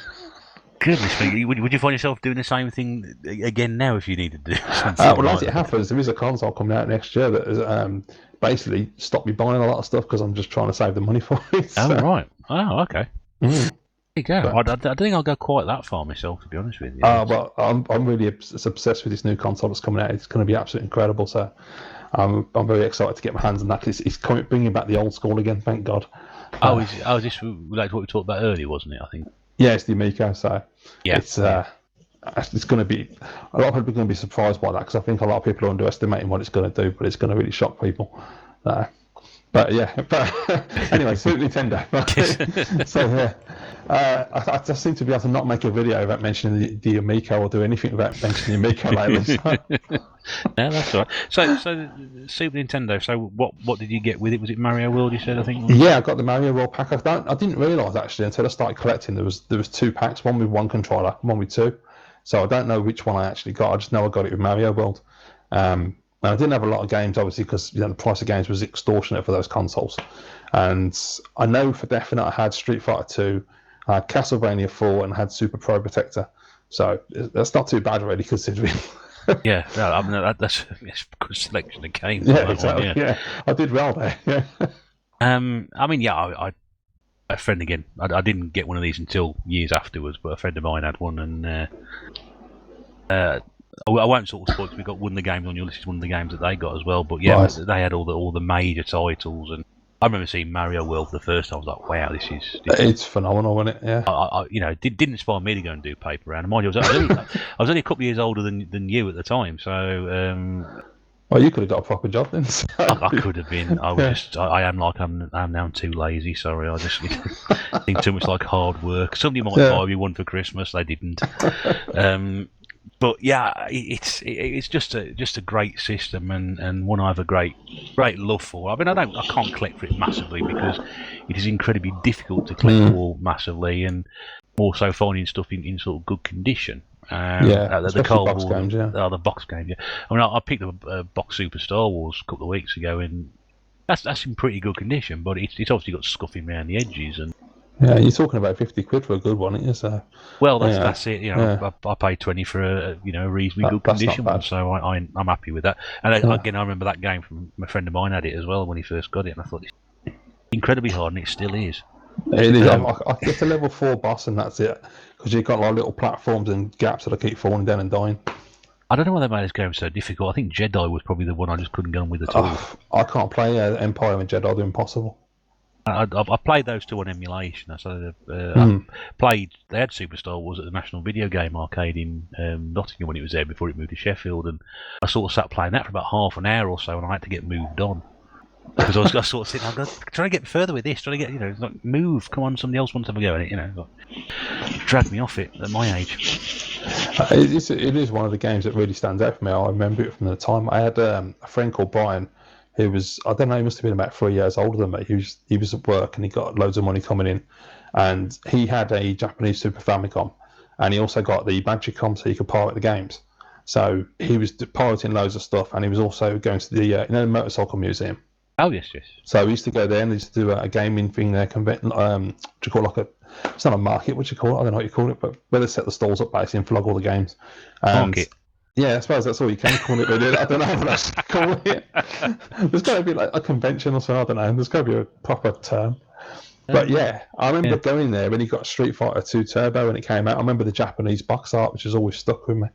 Goodness me. Would you find yourself doing the same thing again now if you needed to do something? Well, as it happens, there is a console coming out next year that has basically stopped me buying a lot of stuff because I'm just trying to save the money for it. So. Oh, right. Oh, okay. Mm. There you go. I don't think I'll go quite that far myself, to be honest with you. Well, I'm really obsessed with this new console that's coming out. It's going to be absolutely incredible. So I'm very excited to get my hands on that. It's bringing back the old school again. Thank God. Is this related to what we talked about earlier, wasn't it? I think. Yeah, it's the Amico. So yeah, it's going to be a lot of people are going to be surprised by that, because I think a lot of people are underestimating what it's going to do, but it's going to really shock people. But anyway, Super Nintendo. So yeah, I just seem to be able to not make a video without mentioning the Amico, or do anything without mentioning the Amico lately. No, that's all right. So Super Nintendo. So what did you get with it? Was it Mario World? You said, I think. Yeah, I got the Mario World pack. I didn't realise actually until I started collecting. There was 2 packs, one with 1 controller, one with 2. So I don't know which one I actually got. I just know I got it with Mario World. And I didn't have a lot of games, obviously, because the price of games was extortionate for those consoles. And I know for definite I had Street Fighter 2, I had Castlevania 4, and I had Super Pro Protector. So that's not too bad, really, considering. Yeah, no, I mean, that's a good selection of games. Yeah, exactly. Yeah, I did well there. Yeah. I mean, yeah, I a friend again. I didn't get one of these until years afterwards, but a friend of mine had one, and I won't sort of spoil because we got one of the games on your list. Is one of the games that they got as well. But yeah, right. They had all the major titles, and I remember seeing Mario World for the first time. I was like, wow, this is phenomenal, wasn't it? Yeah. I didn't inspire me to go and do paper round. Mind you, I was only a couple of years older than you at the time, so. Well, you could have got a proper job then. So. I could have been. I was I'm now too lazy. Sorry, I just think too much like hard work. Somebody might buy me one for Christmas. They didn't. But yeah, it's just a great system, and one I have a great love for. I mean, I can't collect for it massively because it is incredibly difficult to collect for massively, and also finding stuff in sort of good condition. The box games, the box game, yeah. I mean, I picked up a box Super Star Wars a couple of weeks ago, and that's in pretty good condition, but it's obviously got scuffing around the edges and. Yeah, you're talking about £50 for a good one, aren't you? So, well, that's it. You know, I paid 20 for a reasonably good condition one, so I'm happy with that. And again, I remember that game from a friend of mine had it as well when he first got it, and I thought it's incredibly hard, and it still is. It is. I get to level 4 boss, and that's it, because you've got like little platforms and gaps that I keep falling down and dying. I don't know why they made this game so difficult. I think Jedi was probably the one I just couldn't get on with at all. I can't play Empire and Jedi. They're impossible. I played those 2 on emulation. So I played. They had Superstar Wars at the National Video Game Arcade in Nottingham when it was there before it moved to Sheffield, and I sort of sat playing that for about half an hour or so, and I had to get moved on. Because I was sort of sitting there, trying to get further with this, trying to get, like, move, come on, somebody else wants to have a go at it, like, drag me off it at my age. It is one of the games that really stands out for me. I remember it from the time. I had a friend called Brian, who was, I don't know, he must have been about 3 years older than me. He was at work and he got loads of money coming in, and he had a Japanese Super Famicom, and he also got the Magicom so he could pirate the games. So he was pirating loads of stuff, and he was also going to the the motorcycle museum. Oh yes. So we used to go there and they used to do a gaming thing there. What do you call it's not a market, what do you call it? I don't know what you call it, but where they set the stalls up basically and flog all the games. And market. Yeah, I suppose that's all you can call it. Really. I don't know what else to call it. There's got to be like a convention or something. I don't know. There's got to be a proper term. But yeah, I remember going there when he got Street Fighter 2 Turbo when it came out. I remember the Japanese box art, which has always stuck with me.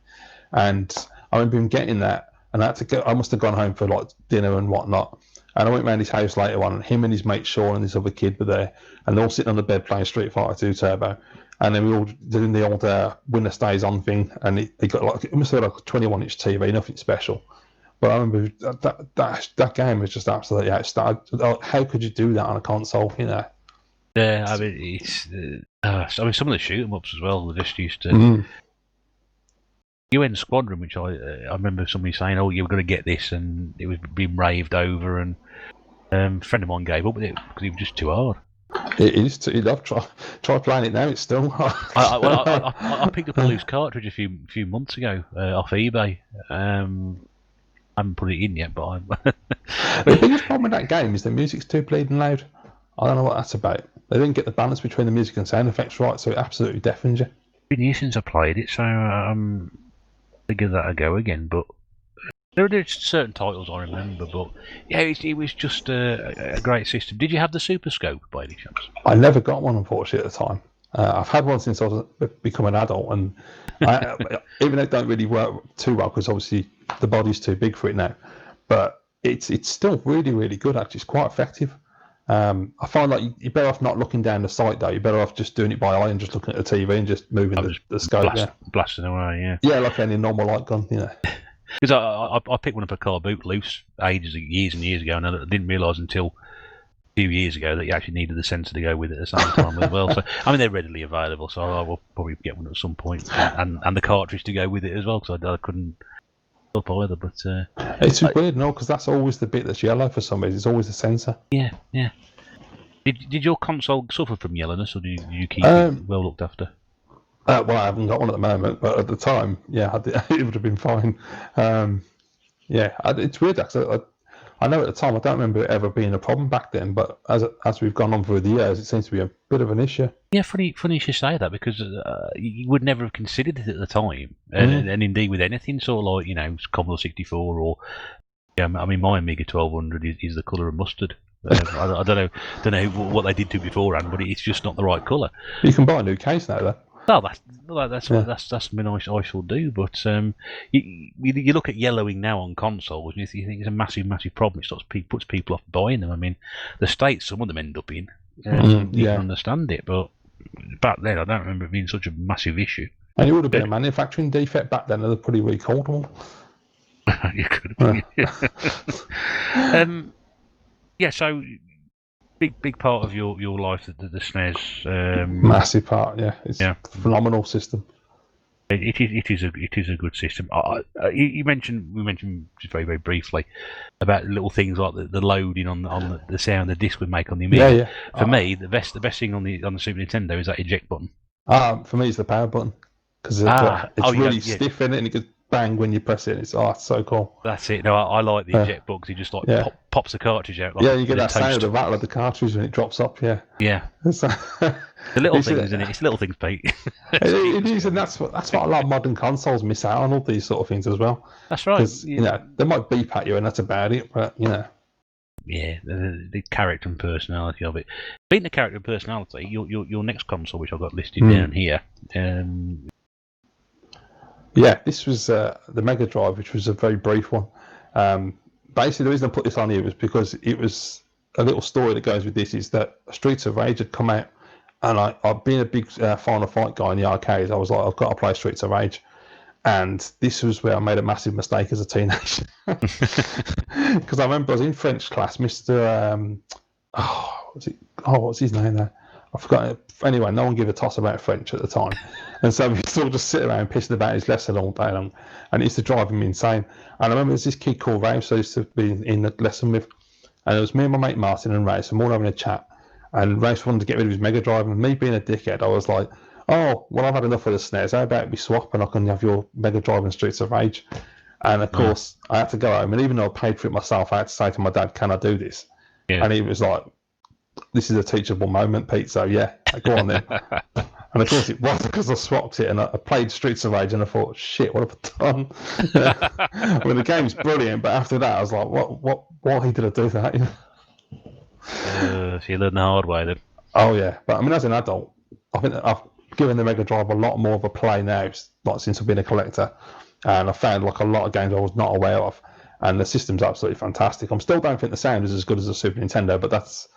And I remember him getting that, and I must have gone home for like dinner and whatnot. And I went round his house later on, and him and his mate Sean and this other kid were there, and they're all sitting on the bed playing Street Fighter 2 Turbo. And then we all doing the old winner stays on thing, and he got like, it must have been like a 21-inch TV, nothing special. But I remember that game was just absolutely outstanding. How could you do that on a console, Yeah, I mean, it's. Some of the shoot 'em ups as well. They just used to. UN Squadron, which I remember somebody saying, "Oh, you're going to get this," and it was being raved over, and a friend of mine gave up with it because it was just too hard. It is. I've tried playing it now. It's still hard. I picked up a loose cartridge a few months ago off eBay. I haven't put it in yet, but The biggest problem with that game is the music's too bleeding loud. I don't know what that's about. They didn't get the balance between the music and sound effects right, so it absolutely deafens you. It's been years since I played it, so to give that a go again. But there are certain titles I remember, but yeah, it was just a great system. Did you have the Super Scope by any chance? I never got one, unfortunately, at the time. I've had one since I was become an adult, and even though it don't really work too well because obviously the body's too big for it now, but it's still really, really good. Actually, it's quite effective. I find like you're better off not looking down the sight though. You're better off just doing it by eye and just looking at the TV and just moving the scope. Blasting away, yeah. Yeah, like any normal light gun, Because I picked one up a car boot loose years and years ago, and I didn't realise until a few years ago that you actually needed the sensor to go with it at the same time as well. So I mean they're readily available, so I will probably get one at some point, and the cartridge to go with it as well, because I couldn't up either. But it's weird, no, because that's always the bit that's yellow for some reason. It's always the sensor. Yeah. Did your console suffer from yellowness, or did you keep it well looked after? Well, I haven't got one at the moment, but at the time, yeah, it would have been fine. It's weird actually. I know at the time I don't remember it ever being a problem back then, but as we've gone on through the years, it seems to be a bit of an issue. Yeah, funny you should say that, because you would never have considered it at the time, and indeed with anything sort of like Commodore 64 or I mean my Amiga 1200 is the colour of mustard. I don't know what they did to it beforehand, but it's just not the right colour. You can buy a new case now, though. Oh, that's something I shall do. But you look at yellowing now on consoles, and you think it's a massive problem. It puts people off buying them. I mean, the states some of them end up in. You can understand it, but back then I don't remember it being such a massive issue. And it would have been a manufacturing defect back then. They're pretty recallable. You could have. Yeah. So. Big part of your life, the SNES. Massive part, yeah. It's a phenomenal system. It is a good system. We mentioned just very, very briefly about little things like the loading on the sound the disc would make on the Amiga. Yeah. For me, the best thing on the Super Nintendo is that eject button. For me, it's the power button because it's really stiff in it, and it goes bang when you press it. It's so cool. That's it. No, I like the eject button because it just pops the cartridge out. Like, you get that sound of the rattle of the cartridge when it drops up. Yeah. The little things, isn't it? It's little things, Pete. It is, and that's what a lot of modern consoles miss out on, all these sort of things as well. That's right. Because they might beep at you, and that's about it. But Yeah, the character and personality of it. Being the character and personality, your next console, which I've got listed down here. This was the Mega Drive, which was a very brief one. Basically, the reason I put this on here was because it was a little story that goes with this, is that Streets of Rage had come out, and I've been a big Final Fight guy in the arcades. I was like, I've got to play Streets of Rage. And this was where I made a massive mistake as a teenager. Because I remember I was in French class, Mr. What's his name there? I forgot it. Anyway, no one gave a toss about French at the time. And so we still just sit around pissing about his lesson all day long. And it used to drive me insane. And I remember there's this kid called Rafe, so I used to be in the lesson with. And it was me and my mate Martin and Rafe, and we're all having a chat. And Rafe wanted to get rid of his Mega Drive. And me being a dickhead, I was like, oh, well, I've had enough of the SNES. How about we swap and I can have your Mega Drive and Streets of Rage? And of course, I had to go home. And even though I paid for it myself, I had to say to my dad, can I do this? Yeah. And he was like, this is a teachable moment, Pete. So, yeah, go on then. And of course, it was because I swapped it and I played Streets of Rage and I thought, shit, what have I done? I mean, the game's brilliant, but after that, I was like, why did I do that? So you learned the hard way then. Oh, yeah. But I mean, as an adult, I think I've given the Mega Drive a lot more of a play now, like since I've been a collector. And I found like a lot of games I was not aware of. And the system's absolutely fantastic. I still don't think the sound is as good as the Super Nintendo, but that's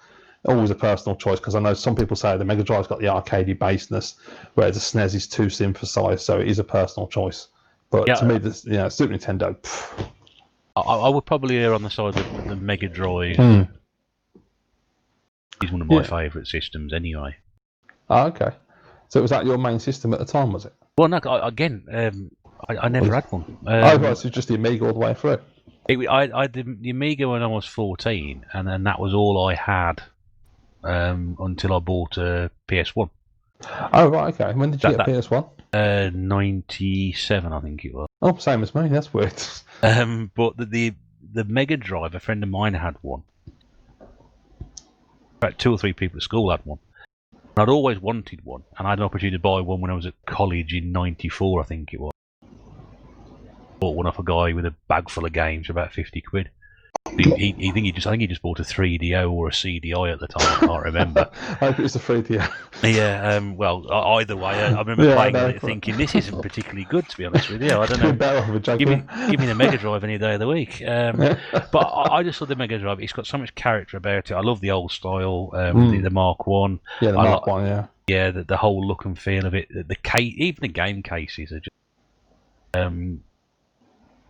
always a personal choice because I know some people say the Mega Drive's got the arcadey bassness, whereas the SNES is too synthesized, so it is a personal choice. But to me, Super Nintendo. I would probably err on the side of the Mega Drive. It's one of my favourite systems, anyway. Oh, okay. So was that your main system at the time? Was it? Well, no. Again, I never had one. Right, so just the Amiga all the way through. I had the Amiga when I was 14, and then that was all I had. Until I bought a PS1. Oh, right, okay. When did you get PS1? 97, I think it was. Oh, same as me. That's weird. But the Mega Drive, a friend of mine had one. About 2 or 3 people at school had one. And I'd always wanted one, and I had an opportunity to buy one when I was at college in 94, I think it was. Bought one off a guy with a bag full of games for about 50 quid. I think he just bought a 3DO or a CDI at the time. I can't remember. I hope it was a 3DO. Yeah, well, either way, I remember playing it thinking this isn't particularly good, to be honest with you. I don't know. Give me the Mega Drive any day of the week. But I just saw the Mega Drive. It's got so much character about it. I love the old style, the Mark 1. Yeah, the Mark 1, yeah. Yeah, the whole look and feel of it. Even the game cases are just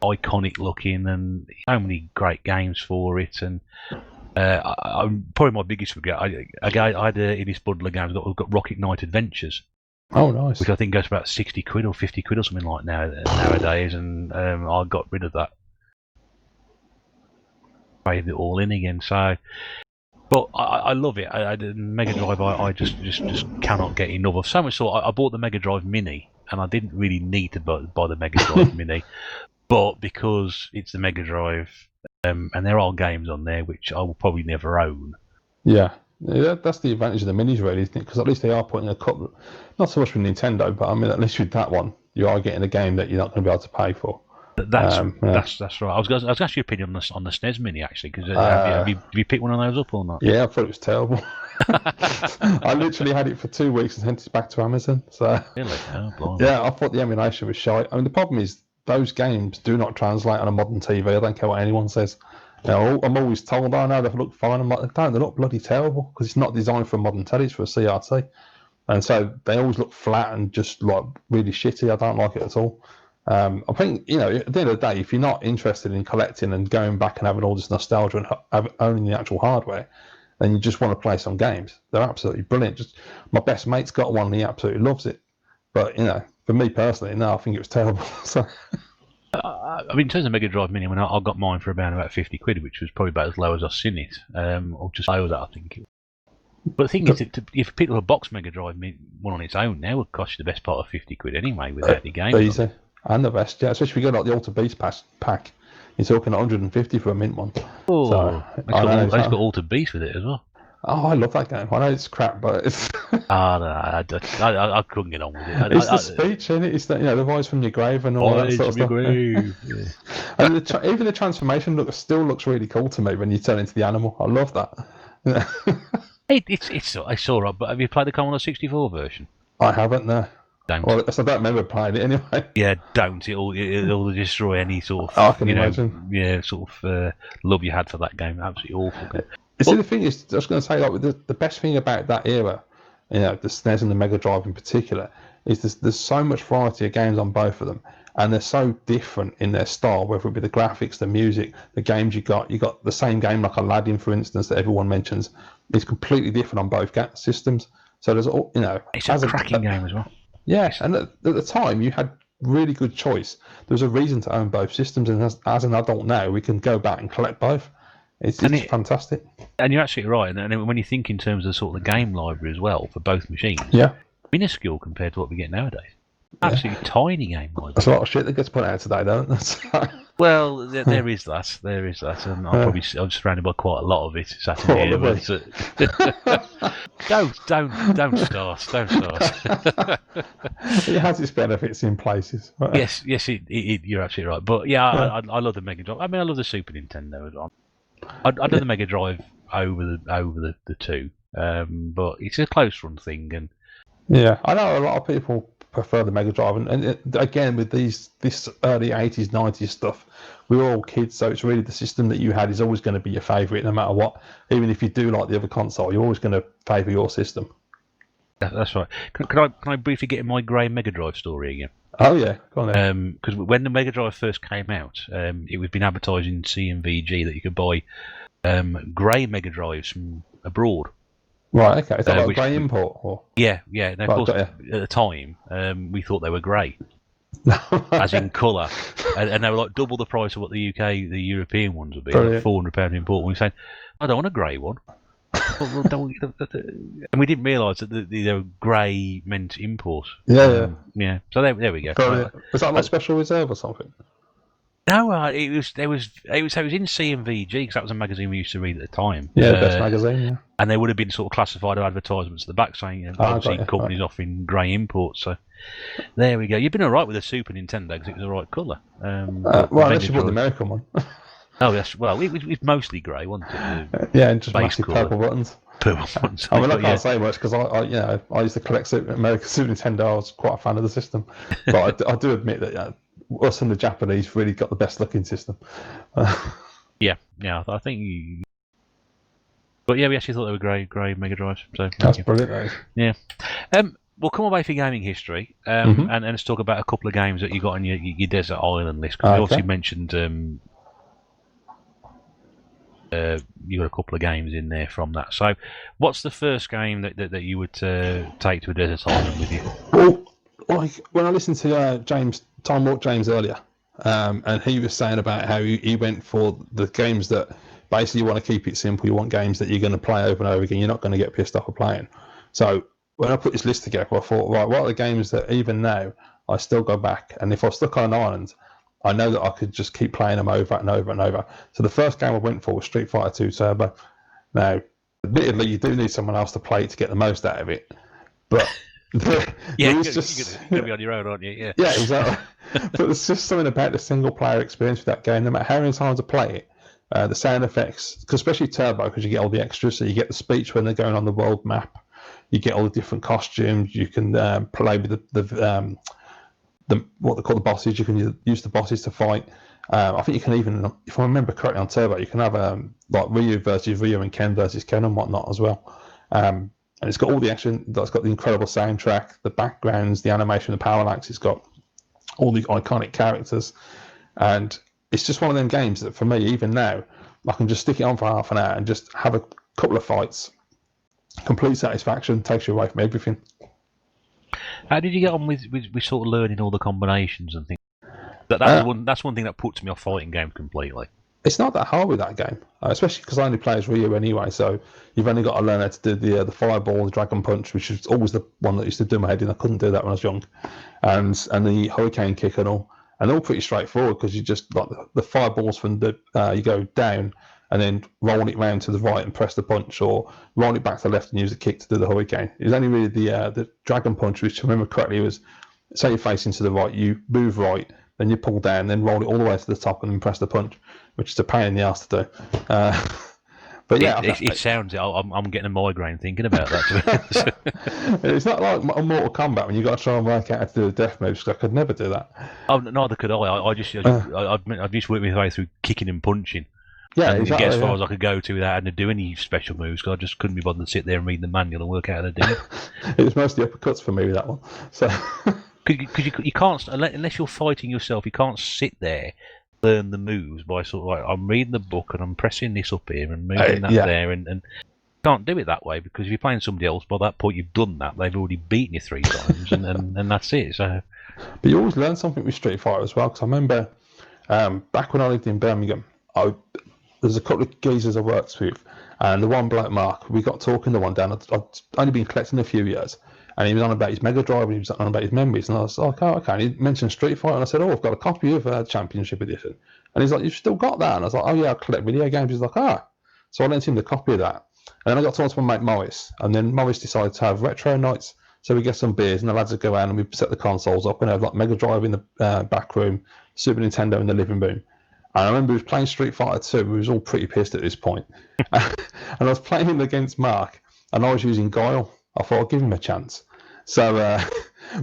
iconic looking, and so many great games for it. And probably my biggest regret, I had in this bundle of games I've got Rocket Knight Adventures. Oh, nice. Which I think goes for about 60 quid or 50 quid or something like nowadays, and I got rid of that. Traded it all in again. So, but I love it. The Mega Drive, I just cannot get enough of. So much so I bought the Mega Drive Mini, and I didn't really need to buy the Mega Drive Mini. But because it's the Mega Drive, and there are games on there which I will probably never own. Yeah, that's the advantage of the minis, really, isn't it? Because at least they are putting a couple, not so much with Nintendo, but I mean, at least with that one, you are getting a game that you're not going to be able to pay for. That's right. I was going to ask your opinion on the SNES Mini, actually, because have you picked one of those up or not? Yeah, I thought it was terrible. I literally had it for 2 weeks and sent it back to Amazon. So really? Oh, yeah, I thought the emulation was shite. I mean, the problem is, those games do not translate on a modern TV. I don't care what anyone says. I'm always told, oh no, they look fine. I'm like, they look bloody terrible because it's not designed for a modern telly, it's for a CRT. And so they always look flat and just like really shitty. I don't like it at all. I think, at the end of the day, if you're not interested in collecting and going back and having all this nostalgia and owning the actual hardware, then you just want to play some games. They're absolutely brilliant. Just my best mate's got one and he absolutely loves it. But, for me personally, no, I think it was terrible. So. I mean, in terms of Mega Drive Mini, I got mine for about 50 quid, which was probably about as low as I've seen it, or just lower that, I think. But the thing is, if people have a box Mega Drive one on its own now, it would cost you the best part of 50 quid anyway without the game. Easy. And the best, yeah. Especially if you get like the Alter Beast pack. You're talking 150 for a mint one. Oh, so, it's got Alter Beast with it as well. Oh, I love that game. I know it's crap, but it's. I couldn't get on with it. It's the speech, isn't it? It's the voice from your grave and all that sort of stuff. Grave. Yeah. And even the transformation still looks really cool to me when you turn into the animal. I love that. It's all right. But have you played the Commodore 64 version? I haven't. No. Don't. Well, I don't remember playing it anyway. Yeah, don't. It'll destroy any sort of. I can imagine. Yeah, sort of love you had for that game. Absolutely awful. See, the thing is, I was going to say, like, the best thing about that era, the SNES and the Mega Drive in particular, is there's so much variety of games on both of them, and they're so different in their style, whether it be the graphics, the music, the games you got the same game like Aladdin, for instance, that everyone mentions, is completely different on both systems. So there's all, it's a cracking game as well. Yeah, and at the time you had really good choice. There was a reason to own both systems, and as an adult now, we can go back and collect both. It's fantastic. And you're absolutely right. And when you think in terms of sort of the game library as well for both machines, minuscule compared to what we get nowadays. Absolutely tiny game library. That's a lot of shit that gets put out today, don't it? Well, there is that. There is that, and I'm surrounded by quite a lot of it. Saturday here, don't start. It has its benefits in places. Yes, you're absolutely right. But yeah, I love the Mega Drive. I mean, I love the Super Nintendo as well. I do the Mega Drive over the two, but it's a close run thing, and yeah, I know a lot of people prefer the Mega Drive, and again with this early 80s 90s stuff, we were all kids, so it's really the system that you had is always going to be your favourite no matter what. Even if you do like the other console, you're always going to favour your system. That's right. Can I briefly get in my grey Mega Drive story again? Oh yeah, go on then. Because when the Mega Drive first came out, it was been advertised in CMVG that you could buy grey Mega Drives from abroad. Right, okay. Is that like a grey import? Or? Yeah. Now, of course, at the time, we thought they were grey, as in colour, and they were like double the price of what the European ones would be, like £400 import. And we said, I don't want a grey one. And we didn't realise that the grey meant import. Yeah. So there we go. Was that like Special Reserve or something? No, it was in CMVG because that was a magazine we used to read at the time. Yeah, the best magazine. Yeah. And there would have been sort of classified advertisements at the back saying obviously companies offering grey imports. So there we go. You've been all right with the Super Nintendo because it was the right colour. Unless you bought the American one. Oh yes, well it was mostly grey, wasn't it? Yeah, and just massive purple buttons. Purple buttons. I mean, I can't say much because I used to collect American Super Nintendo. I was quite a fan of the system, but I do admit that us and the Japanese really got the best looking system. Yeah, I think. But yeah, we actually thought they were grey Mega Drives. So that's brilliant. Yeah. We'll come away from gaming history, and let's talk about a couple of games that you got on your desert island list. Because you obviously mentioned you got a couple of games in there from that. So, what's the first game that you would take to a desert island with you? Well, like when I listened to Time Warp James earlier, and he was saying about how he went for the games that basically you want to keep it simple. You want games that you're going to play over and over again. You're not going to get pissed off of playing. So when I put this list together, I thought, right, what are the games that even now I still go back, and if I was stuck on an island, I know that I could just keep playing them over and over and over. So the first game I went for was Street Fighter 2 Turbo. Now, admittedly, you do need someone else to play it to get the most out of it, but you're going to be on your own, aren't you? Yeah, exactly. But there's just something about the single player experience with that game. No matter how many times I play it, the sound effects, especially Turbo, because you get all the extras. So you get the speech when they're going on the world map. You get all the different costumes. You can play with what they call the bosses. You can use the bosses to fight. I think you can even, if I remember correctly on Turbo, you can have like Ryu versus Ryu and Ken versus Ken and whatnot as well. And it's got all the action. It's got the incredible soundtrack, the backgrounds, the animation, the parallax. It's got all the iconic characters, and it's just one of them games that for me, even now, I can just stick it on for half an hour and just have a couple of fights. Complete satisfaction, takes you away from everything. How did you get on with sort of learning all the combinations and things? That's one thing that puts me off fighting games completely. It's not that hard with that game, especially because I only play as Ryu anyway. So you've only got to learn how to do the fireball, the dragon punch, which is always the one that used to do my head in. I couldn't do that when I was young, and the hurricane kick and all pretty straightforward because you just like the fireballs from the you go down and then roll it round to the right and press the punch, or roll it back to the left and use the kick to do the hurricane. It was only really the dragon punch, which if I remember correctly was, say you're facing to the right, you move right, then you pull down, then roll it all the way to the top and then press the punch, which is a pain in the ass to do. But yeah, it sounds. I'm getting a migraine thinking about that. It's not like Mortal Kombat when you got to try and work out how to do the death moves. I could never do that. Oh, neither could I. I just worked my way through kicking and punching. Yeah, and exactly, get as far as I could go to without having to do any special moves. Because I just couldn't be bothered to sit there and read the manual and work out how to do it. It was mostly uppercuts for me with that one. So Because you can't, unless you're fighting yourself, you can't sit there, learn the moves by sort of like, I'm reading the book and I'm pressing this up here and moving that there, and you can't do it that way, because if you're playing somebody else, by that point you've done that, they've already beaten you 3 times, and that's it. So, but you always learn something with Street Fighter as well, because I remember back when I lived in Birmingham, there's a couple of geezers I worked with, and the one bloke, Mark, we got talking the one down. I'd only been collecting a few years, and he was on about his Mega Drive, and he was on about his memories, and I was like, oh, okay. And he mentioned Street Fighter, and I said, oh, I've got a copy of Championship Edition. And he's like, you've still got that? And I was like, oh yeah, I collect video games. He's like, ah. So I lent him the copy of that. And then I got told to my mate Morris, and then Morris decided to have retro nights. So we get some beers, and the lads would go out and we set the consoles up, and have like Mega Drive in the back room, Super Nintendo in the living room. And I remember he was playing Street Fighter 2. We was all pretty pissed at this point. And I was playing him against Mark, and I was using Guile. I thought I'd give him a chance. So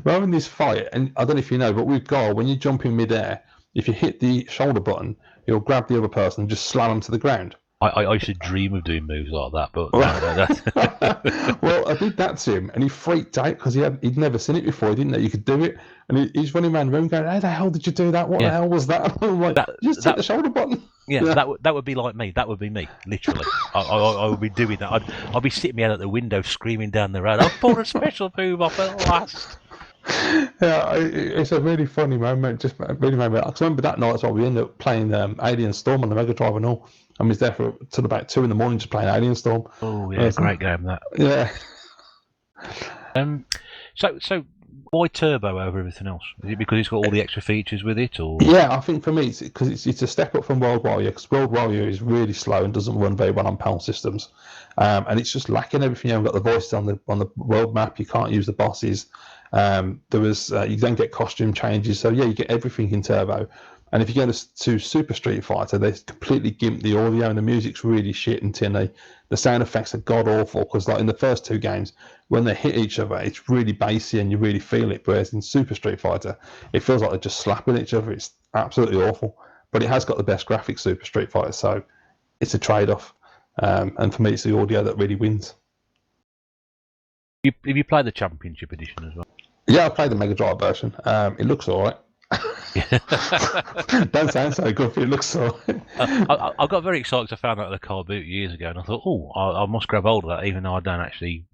we're having this fight, and I don't know if you know, but with Guile, when you jump in midair, if you hit the shoulder button, you'll grab the other person and just slam them to the ground. I used to dream of doing moves like that, but Well, I did that to him, and he freaked out because he'd never seen it before. He didn't know you could do it, and he's running around the room going, "How the hell did you do that? What the hell was that?" I'm like, "Just hit the shoulder button." Yeah, that would be like me. That would be me, literally. I would be doing that. I'd be sitting out at the window screaming down the road, "I've pulled a special move off at last." Yeah, it's a really funny moment. Just really made me. I remember that night as well. We ended up playing Alien Storm on the Mega Drive and all. I was there till about 2 a.m. just playing Alien Storm. Oh yeah, great game that. Yeah. So why Turbo over everything else? Is it because it's got all the extra features with it, or? Yeah, I think for me, it's because it's a step up from World Warrior, because World Warrior is really slow and doesn't run very well on PAL systems, and it's just lacking everything. You haven't got the voices on the world map. You can't use the bosses. There was you don't get costume changes, so yeah, you get everything in Turbo. And if you go to Super Street Fighter, they completely gimp the audio, and the music's really shit and tinny. The sound effects are god awful, because like in the first 2 games, when they hit each other, it's really bassy and you really feel it. Whereas in Super Street Fighter, it feels like they're just slapping each other. It's absolutely awful. But it has got the best graphics, Super Street Fighter, so it's a trade-off. And for me, it's the audio that really wins. Have you played the Championship Edition as well? Yeah, I played the Mega Drive version. It looks alright. Don't sound so good, but it looks so. I got very excited because I found out the car boot years ago, and I thought, I must grab hold of that, even though I don't actually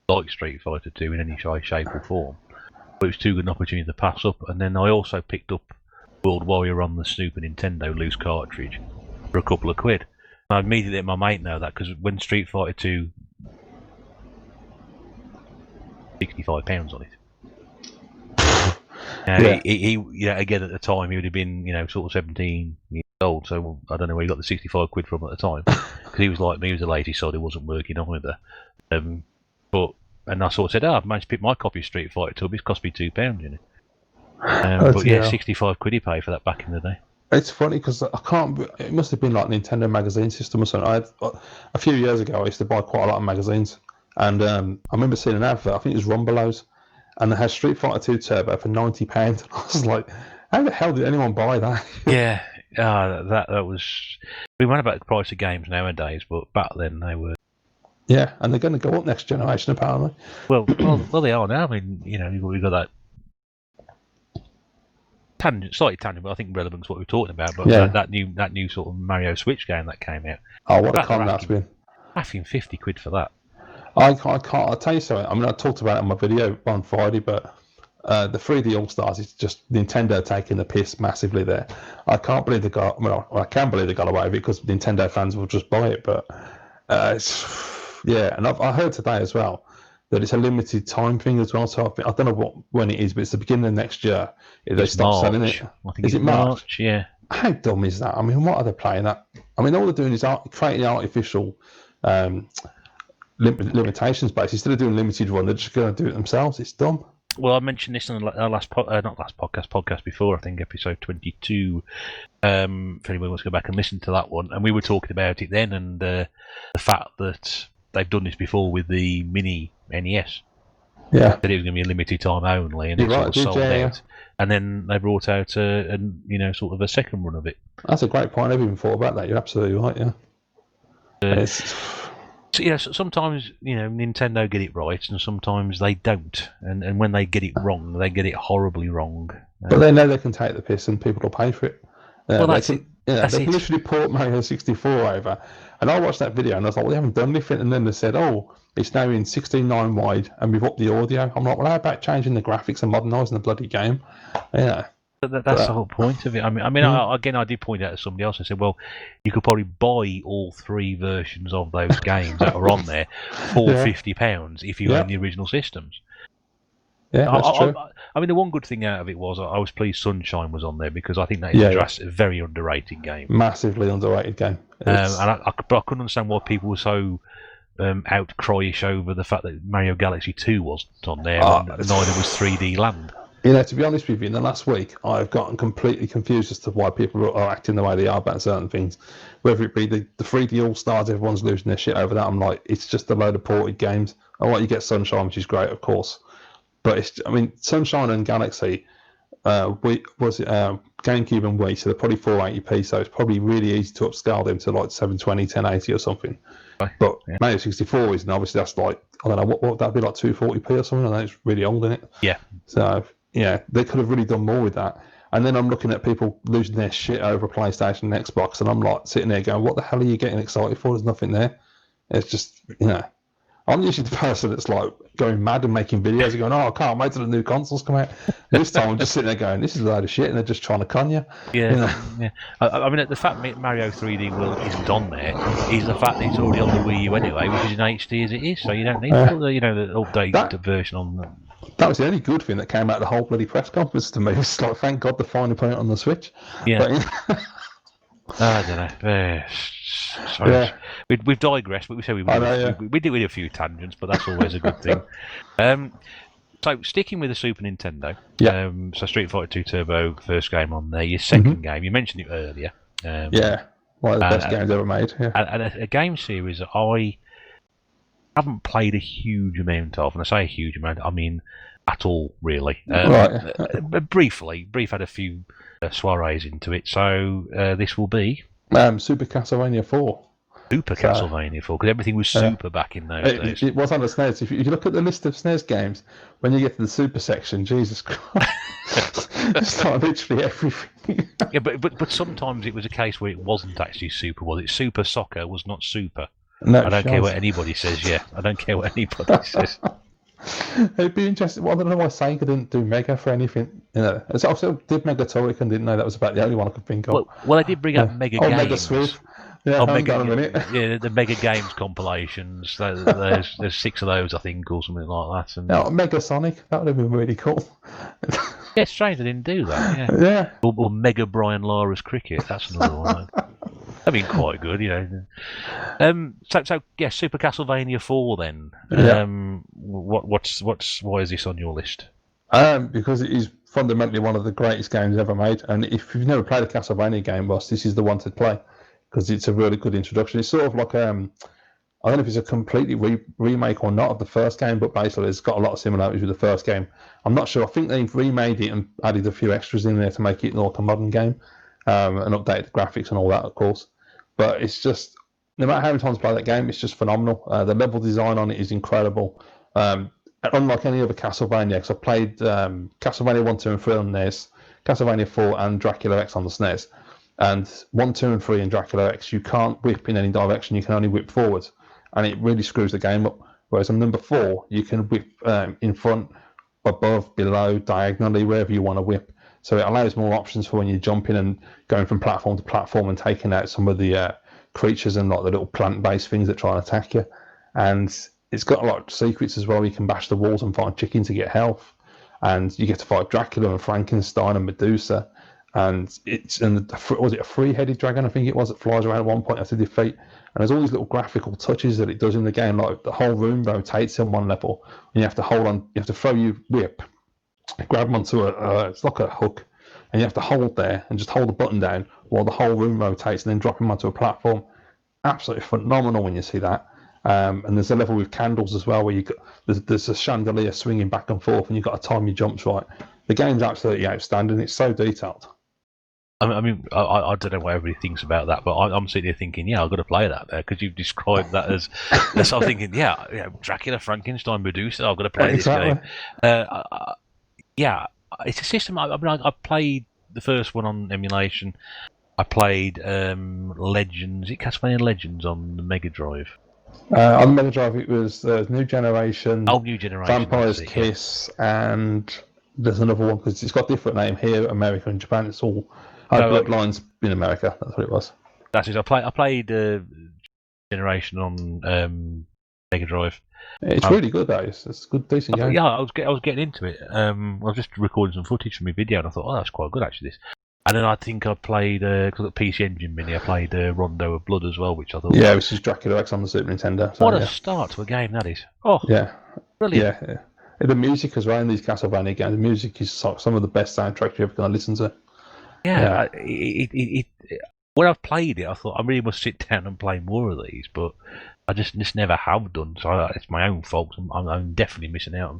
like Street Fighter 2 in any shape or form. But it was too good an opportunity to pass up. And then I also picked up World Warrior on the Super Nintendo loose cartridge for a couple of quid. And I immediately let my mate know that, because when Street Fighter 2, £65 on it. He again at the time he would have been sort of 17 years old, so I don't know where he got the 65 quid from at the time, because he was like me, he was a lazy sod, he wasn't working either. And I sort of said, I've managed to pick my copy of Street Fighter 2 up, it's cost me £2, but yeah, 65 quid he paid for that back in the day. It's funny because it must have been like Nintendo magazine system or something. A few years ago I used to buy quite a lot of magazines, and I remember seeing an advert, I think it was Rumbelows, and they had Street Fighter 2 Turbo for £90. I was like, how the hell did anyone buy that? Yeah, that was. We went about the price of games nowadays, but back then they were. Yeah, and they're going to go up next generation apparently. Well, they are now. I mean, we've got that slightly tangent, but I think relevant to what we're talking about. But yeah. that new sort of Mario Switch game that came out. Oh, what a con that's been! Asking 50 quid for that. I can't. I'll tell you something. I mean, I talked about it in my video on Friday, but the 3D All Stars is just Nintendo taking the piss massively there. I can't believe they got. Well, I can believe they got away with it because Nintendo fans will just buy it. But and I heard today as well that it's a limited time thing as well. So I don't know when it is, but it's the beginning of next year. They stop selling it. I think it's March. Yeah. How dumb is that? I mean, what are they playing at? I mean, all they're doing is creating artificial. Limitations based. Instead of doing limited run, they're just going to do it themselves. It's dumb. Well, I mentioned this in our podcast before, I think episode 22. If anyone wants to go back and listen to that one, and we were talking about it then, and the fact that they've done this before with the mini NES. Yeah. That it was going to be a limited time only, and it sort of sold out. And then they brought out sort of a second run of it. That's a great point. I never even thought about that. You're absolutely right. Yeah. So, sometimes Nintendo get it right, and sometimes they don't. And when they get it wrong, they get it horribly wrong. But they know they can take the piss, and people will pay for it. Well, They that's can, it. That's they can it. literally port Mario 64 over. And I watched that video, and I was like, well, they haven't done anything. And then they said, oh, it's now in 16:9 wide, and we've upped the audio. I'm like, well, how about changing the graphics and modernising the bloody game? Yeah. That's the whole point of it. I did point out to somebody else. I said, well, you could probably buy all 3 versions of those games that are on there for Yeah. £50 if you own the original systems. Yeah, that's true. The one good thing out of it was I was pleased Sunshine was on there because I think that is a very underrated game. Massively underrated game. But I couldn't understand why people were so outcryish over the fact that Mario Galaxy 2 wasn't on there and neither was 3D Land. To be honest with you, in the last week, I've gotten completely confused as to why people are acting the way they are about certain things. Whether it be the 3D All-Stars, everyone's losing their shit over that. I'm like, it's just a load of ported games. You get Sunshine, which is great, of course. But Sunshine and Galaxy, GameCube and Wii, so they're probably 480p, so it's probably really easy to upscale them to like 720, 1080 or something. But Mario 64 is, and obviously that's like, I don't know, what would that be, like 240p or something? I know it's really old, isn't it? Yeah. So, they could have really done more with that. And then I'm looking at people losing their shit over PlayStation and Xbox, and I'm like sitting there going, what the hell are you getting excited for? There's nothing there. It's just, I'm usually the person that's like going mad and making videos and going, I can't wait till the new consoles come out. This time I'm just sitting there going, this is a load of shit, and they're just trying to con you. Yeah. The fact that Mario 3D World isn't on there is the fact that it's already on the Wii U anyway, which is in HD as it is, so you don't need to put the updated version on them. That was the only good thing that came out of the whole bloody press conference to me. It's like, thank God they finally put it on the Switch. Yeah. I don't know. Sorry. We've digressed, but we said we did with a few tangents, but that's always a good thing. So sticking with the Super Nintendo, so Street Fighter 2 Turbo, first game on there. Your second game, you mentioned it earlier. One of the best games ever made. Yeah. And a game series that I haven't played a huge amount of, and I say a huge amount, I mean at all, really. Brief had a few soirees into it, so this will be Super Castlevania 4. Super Castlevania 4, because everything was super back in those days. It was on the SNES. If you look at the list of SNES games, when you get to the Super section, Jesus Christ, it's like literally everything. Yeah, but sometimes it was a case where it wasn't actually super, was it? Super Soccer was not super. No, I don't care what anybody says, I don't care what anybody says. It'd be interesting. Well, I don't know why Sega didn't do Mega for anything. I also did Mega Toric and didn't know that was about the only one I could think of. Well, they did bring up Mega Games. Mega Swift. Yeah, the Mega Games compilations. There's 6 of those, I think, or something like that. And Mega Sonic. That would have been really cool. Yeah, it's strange they didn't do that. Yeah. Or Mega Brian Lara's Cricket. That's another one. That'd been quite good, Super Castlevania 4 then. Why is this on your list? Because it is fundamentally one of the greatest games ever made, and if you've never played a Castlevania game, boss, this is the one to play because it's a really good introduction. It's sort of like I don't know if it's a completely remake or not of the first game, but basically it's got a lot of similarities with the first game. I'm not sure. I think they've remade it and added a few extras in there to make it like a modern game. And update the graphics and all that, of course. But it's just, no matter how many times I play that game, it's just phenomenal. The level design on it is incredible. Unlike any other Castlevania, because I played Castlevania 1, 2, and 3 on NES, Castlevania 4 and Dracula X on the SNES. And 1, 2, and 3 in Dracula X, you can't whip in any direction, you can only whip forwards. And it really screws the game up. Whereas on number 4, you can whip in front, above, below, diagonally, wherever you want to whip. So it allows more options for when you're jumping and going from platform to platform and taking out some of the creatures and like the little plant-based things that try and attack you. And it's got a lot of secrets as well. You can bash the walls and find chicken to get health. And you get to fight Dracula and Frankenstein and Medusa. And was it a 3-headed dragon? I think it was, that flies around at one point after defeat. And there's all these little graphical touches that it does in the game, like the whole room rotates in one level, and you have to hold on. You have to throw your whip, grab them onto it's like a hook, and you have to hold there and just hold the button down while the whole room rotates, and then drop him onto a platform. Absolutely phenomenal when you see that. And there's a level with candles as well, where there's a chandelier swinging back and forth, and you've got to time your jumps right. The game's absolutely outstanding. It's so detailed. I mean, I don't know what everybody thinks about that, but I'm sitting here thinking, yeah, I've got to play that there because you've described that as. So I'm thinking, yeah, Dracula, Frankenstein, Medusa. I've got to play this game. Yeah, it's a system. I mean, I played the first one on emulation. I played Legends. Is it Castlevania Legends on the Mega Drive? On the Mega Drive, it was New Generation, New Generation, Vampire's Kiss, and there's another one because it's got a different name here, America and Japan. It's all Bloodlines in America. That's what it was. That's it. I played Generation on Mega Drive. It's really good though. It's a good, decent game. Yeah, I was getting into it. I was just recording some footage from my video, and I thought, oh, that's quite good actually. This. And then I think I played, because I got PC Engine Mini, I played Rondo of Blood as well, which I thought... Yeah, which is Dracula X on the Super Nintendo. So, what a start to a game that is. Oh, yeah. Brilliant. Yeah. The music as well in these Castlevania games, the music is some of the best soundtracks you're ever going to listen to. Yeah. When I've played it, I thought I really must sit down and play more of these, but I just never have done, so it's my own fault. I'm definitely missing out on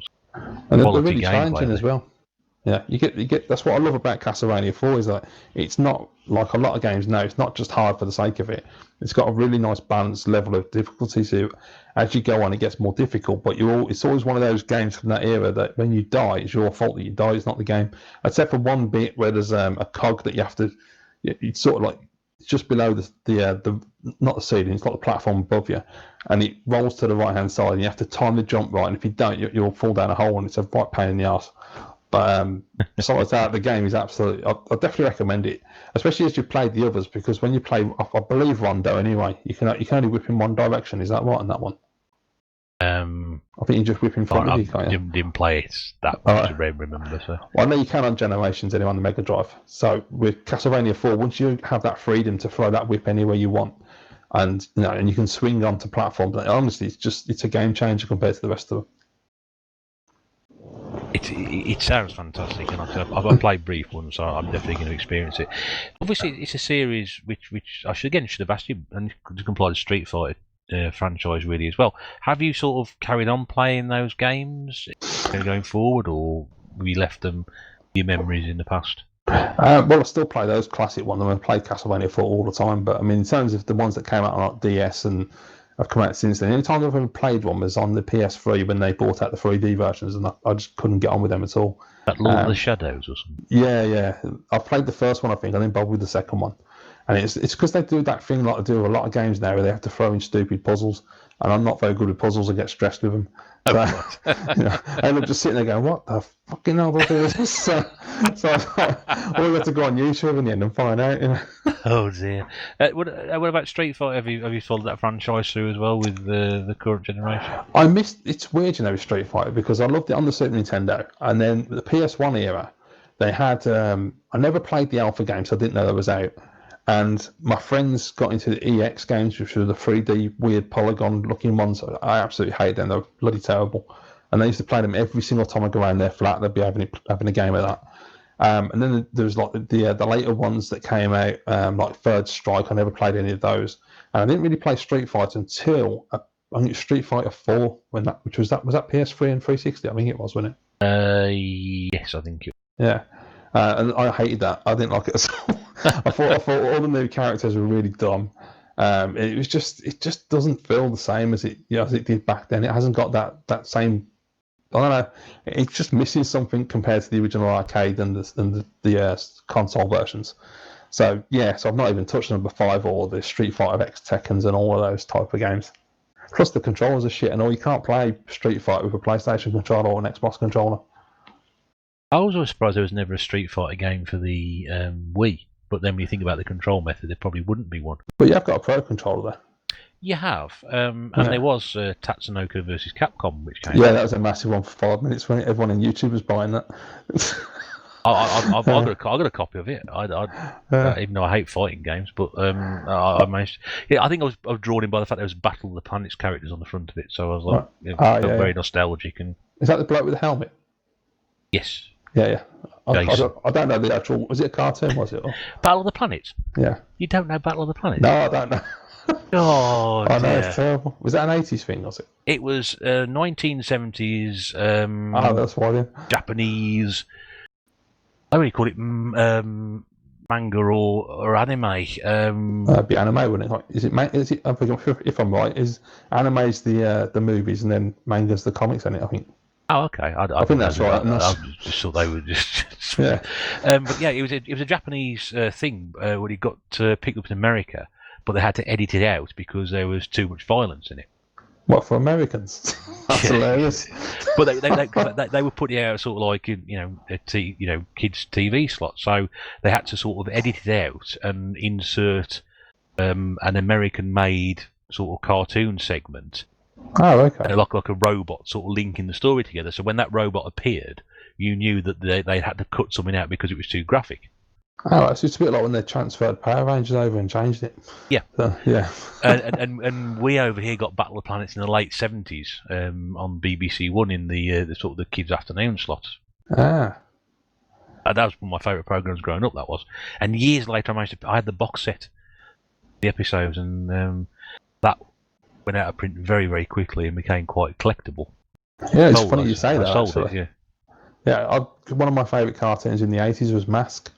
and they're really challenging as well. Yeah, you get. That's what I love about Castlevania 4 is that it's not like a lot of games now. It's not just hard for the sake of it. It's got a really nice balanced level of difficulty. So as you go on, it gets more difficult. But it's always one of those games from that era that when you die, it's your fault that you die. It's not the game. Except for one bit where there's a cog that you have to. It's sort of like it's just below the not the ceiling. It's like the platform above you, and it rolls to the right hand side. And you have to time the jump right. And if you don't, you'll fall down a hole, and it's a right pain in the arse. But besides that, the game is absolutely. I definitely recommend it, especially as you played the others, because when you play, I believe Rondo anyway, you can only whip in one direction. Is that right on that one? I think you just whip in front of you, can't you? Didn't play it that much to remember. So. Well, I know you can on Generations anyway on the Mega Drive. So with Castlevania 4, once you have that freedom to throw that whip anywhere you want, and and you can swing onto platforms, honestly, it's a game changer compared to the rest of them. It sounds fantastic, and I've played brief ones, so I'm definitely going to experience it. Obviously, it's a series which I should have asked you, and to comply the Street Fighter franchise really as well. Have you sort of carried on playing those games going forward, or have you left them your memories in the past? Well, I still play those classic ones. I play Castlevania 4 all the time, but I mean, in terms of the ones that came out on DS and have come out since then, the only time I've ever played one was on the PS3 when they brought out the 3D versions, and I just couldn't get on with them at all. That Lord of the Shadows or something? Yeah. I played the first one, I think, and then bothered with the second one. And it's because they do that thing like they do with a lot of games now where they have to throw in stupid puzzles, and I'm not very good with puzzles. I get stressed with them. So, I end up just sitting there going, what the fucking hell do I do with this? So I always have to go on YouTube in the end and find out. Oh dear. What about Street Fighter? Have you followed that franchise through as well with the current generation? I missed. It's weird, with Street Fighter, because I loved it on the Super Nintendo, and then the PS1 era, they had. I never played the Alpha games, so I didn't know that was out. And my friends got into the EX games, which were the 3D weird polygon-looking ones. I absolutely hate them; they're bloody terrible. And they used to play them every single time I go around their flat. They'd be having a game of that. And then there was like the later ones that came out, like Third Strike. I never played any of those, and I didn't really play Street Fighter until I think it was Street Fighter 4 was that PS3 and 360. I think it was, wasn't it? Yes, I think it. Yeah. And I hated that. I didn't like it at all. I thought all the new characters were really dumb. It just doesn't feel the same as it did back then. It hasn't got that same. I don't know. It's just missing something compared to the original arcade and the console versions. So I've not even touched number 5 or the Street Fighter X Tekkens and all of those type of games. Plus the controllers are shit and all. You can't play Street Fighter with a PlayStation controller or an Xbox controller. I was always surprised there was never a Street Fighter game for the Wii, but then when you think about the control method, there probably wouldn't be one. But you have got a Pro controller there. You have, and there was Tatsunoko versus Capcom, which came. Yeah, that was a massive one for 5 minutes when everyone on YouTube was buying that. I've got a copy of it. Even though I hate fighting games, but I managed. Yeah, I think I was drawn in by the fact there was Battle of the Planets characters on the front of it, so I was like, felt very nostalgic. And is that the bloke with the helmet? Yes. Yeah. I don't know the actual. Was it a cartoon? Was it? Or? Battle of the Planets. Yeah. You don't know Battle of the Planets? No, I don't know. Oh, I know, it's terrible. Was that an 80s thing? Was it? It was 1970s. That's why then. Japanese. I really call it marooned manga or anime. It'd be anime, wouldn't it? Like, is it? If I'm right, is anime's the movies and then manga's the comics in it? I think. Oh, okay. I think that's right. I just thought they were just Yeah. But yeah, it was a Japanese thing when it got picked up in America, but they had to edit it out because there was too much violence in it. What, for Americans? That's hilarious. But they were putting it out sort of like in, kids' TV slot, so they had to sort of edit it out and insert an American-made sort of cartoon segment. Oh, okay. Like a robot sort of linking the story together. So when that robot appeared, you knew that they had to cut something out because it was too graphic. Oh, it's just a bit like when they transferred Power Rangers over and changed it. Yeah. So, yeah. and we over here got Battle of the Planets in the late 70s on BBC One in the sort of the kids' afternoon slots. Ah. That was one of my favourite programmes growing up, that was. And years later, I had the box set, the episodes, and that went out of print very, very quickly and became quite collectible. Yeah, it's funny you say that. I sold it, yeah. Yeah, one of my favourite cartoons in the 80s was Mask.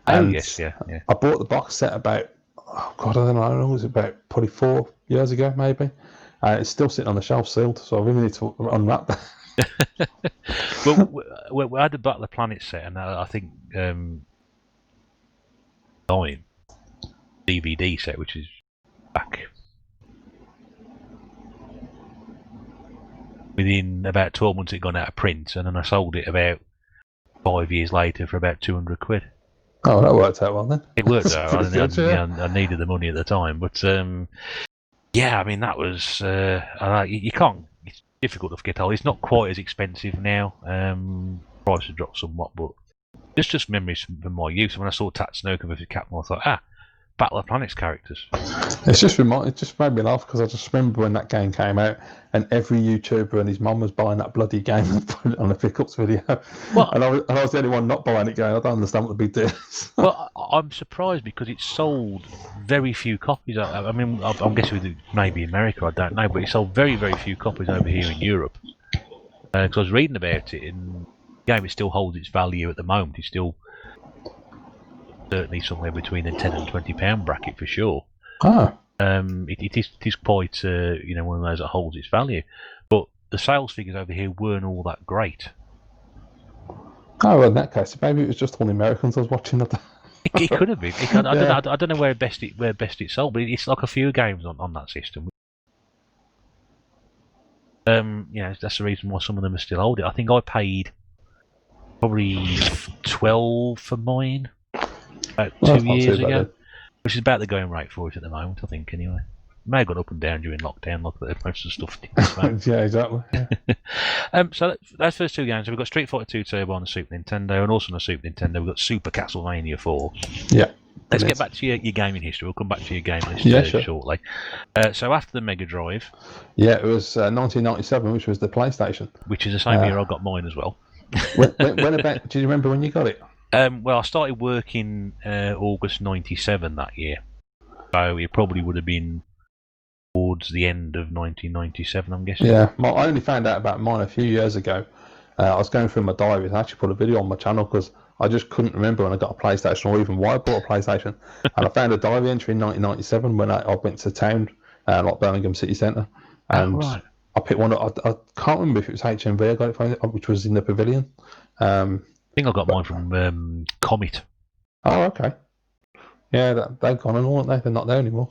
And yes, yeah. I bought the box set about, I don't know how long it was, about probably 4 years ago, maybe. It's still sitting on the shelf sealed, so I really need to unwrap that. Well, we had the Battle of the Planet set, and I think dying DVD set, which is back within about 12 months. It gone out of print, and then I sold it about 5 years later for about £200. Oh, that worked out well then. It worked out. I I needed the money at the time, but yeah, I mean that was you can't. It's difficult to get hold. It's not quite as expensive now. Price has dropped somewhat, but just memories from my youth. When I saw Tatsunoko vs Capcom, I thought, Battle of Planets characters. It just made me laugh because I just remember when that game came out and every YouTuber and his mum was buying that bloody game and putting it on a pickups video. Well, and I was the only one not buying it going, I don't understand what the big deal is. Well, I'm surprised because it sold very few copies. I mean, I'm guessing maybe America, I don't know, but it sold very, very few copies over here in Europe. Because I was reading about it, and the game, it still holds its value at the moment. It's still certainly somewhere between the £10 and £20 bracket for sure. It is quite one of those that holds its value, but the sales figures over here weren't all that great. Oh, well, in that case, maybe it was just all the Americans I was watching. It could have been. I don't know where best it sold, but it's like a few games on that system. That's the reason why some of them are still holding. I think I paid probably 12 for mine about 2 years ago, which is about the going rate for it at the moment, I think, anyway. It may have gone up and down during lockdown, like most of the stuff did. Yeah, exactly. Yeah. So those first two games, we've got Street Fighter 2 Turbo on the Super Nintendo, and also on the Super Nintendo, we've got Super Castlevania 4. Yeah. Let's get back to your gaming history. We'll come back to your game list shortly. So after the Mega Drive... Yeah, it was 1997, which was the PlayStation. Which is the same year I got mine as well. when about? Do you remember when you got it? Well, I started working August 97 that year, so it probably would have been towards the end of 1997, I'm guessing. Yeah, I only found out about mine a few years ago. I was going through my diary and I actually put a video on my channel because I just couldn't remember when I got a PlayStation or even why I bought a PlayStation. And I found a diary entry in 1997 when I went to town, like Birmingham City Centre, and I picked one up. I can't remember if it was HMV I got it from, which was in the Pavilion. I think I got mine from Comet. Oh, okay. Yeah, they've gone and all, aren't they? They're not there anymore.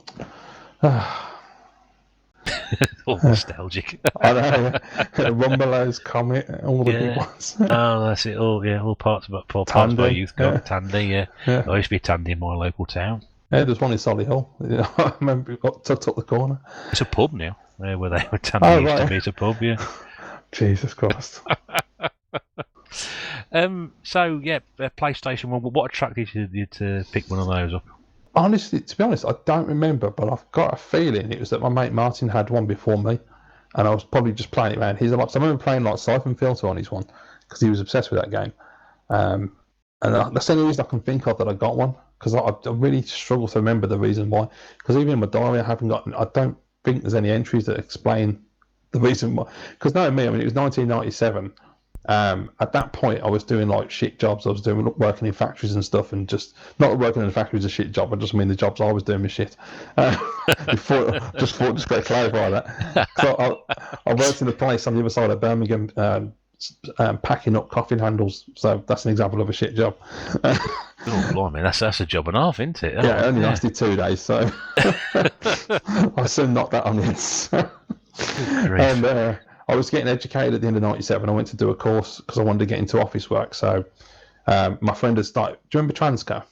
All nostalgic. I know, yeah. Rumbelows, Comet, all the big ones. Oh, that's it. All parts of my youth got Tandy, yeah. I used to be Tandy in my local town. Yeah, there's one in Solihull. I remember it got tucked up the corner. It's a pub now, where they were Tandy used to be. It's a pub, yeah. Jesus Christ. So, yeah, PlayStation 1, what attracted you to pick one of those up? Honestly, to be honest, I don't remember, but I've got a feeling it was that my mate Martin had one before me, and I was probably just playing it around his. So I remember playing like Siphon Filter on his one, because he was obsessed with that game. And that's the only reason I can think of that I got one, because I really struggle to remember the reason why. Because even in my diary, I don't think there's any entries that explain the reason why. Because knowing me, I mean, it was 1997, At that point, I was doing like shit jobs. I was working in factories and stuff, and just not working in a factory was a shit job. I just mean the jobs I was doing was shit. Just got to clarify that. So I worked in a place on the other side of Birmingham, packing up coffin handles. So that's an example of a shit job. Oh, blimey, that's a job and a half, isn't it? Yeah, it only lasted 2 days, so I soon knocked that on the head. And I was getting educated at the end of '97. I went to do a course because I wanted to get into office work. So my friend had started. Do you remember Transco?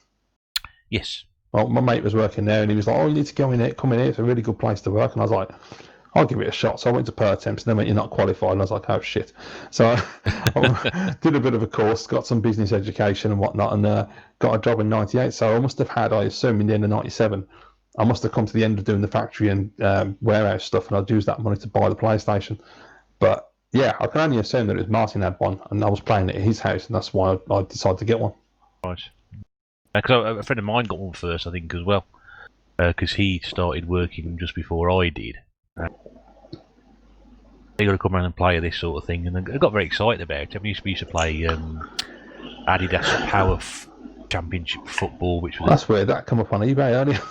Yes. Well, my mate was working there, and he was like, "Oh, you need to go in here. Come in here. It's a really good place to work." And I was like, "I'll give it a shot." So I went to per temps, and then went, "You're not qualified." And I was like, "Oh shit!" So I did a bit of a course, got some business education and whatnot, and got a job in '98. So I must have had, I assume, in the end of '97, I must have come to the end of doing the factory and warehouse stuff, and I'd use that money to buy the PlayStation. But yeah, I can only assume that it was Martin had one, and I was playing it at his house, and that's why I decided to get one. Right. Because a friend of mine got one first, I think, as well. Because he started working just before I did. They got to come around and play this sort of thing, and I got very excited about it. I mean, we used to play Adidas Power Championship football, which was that's weird. That come up on eBay earlier.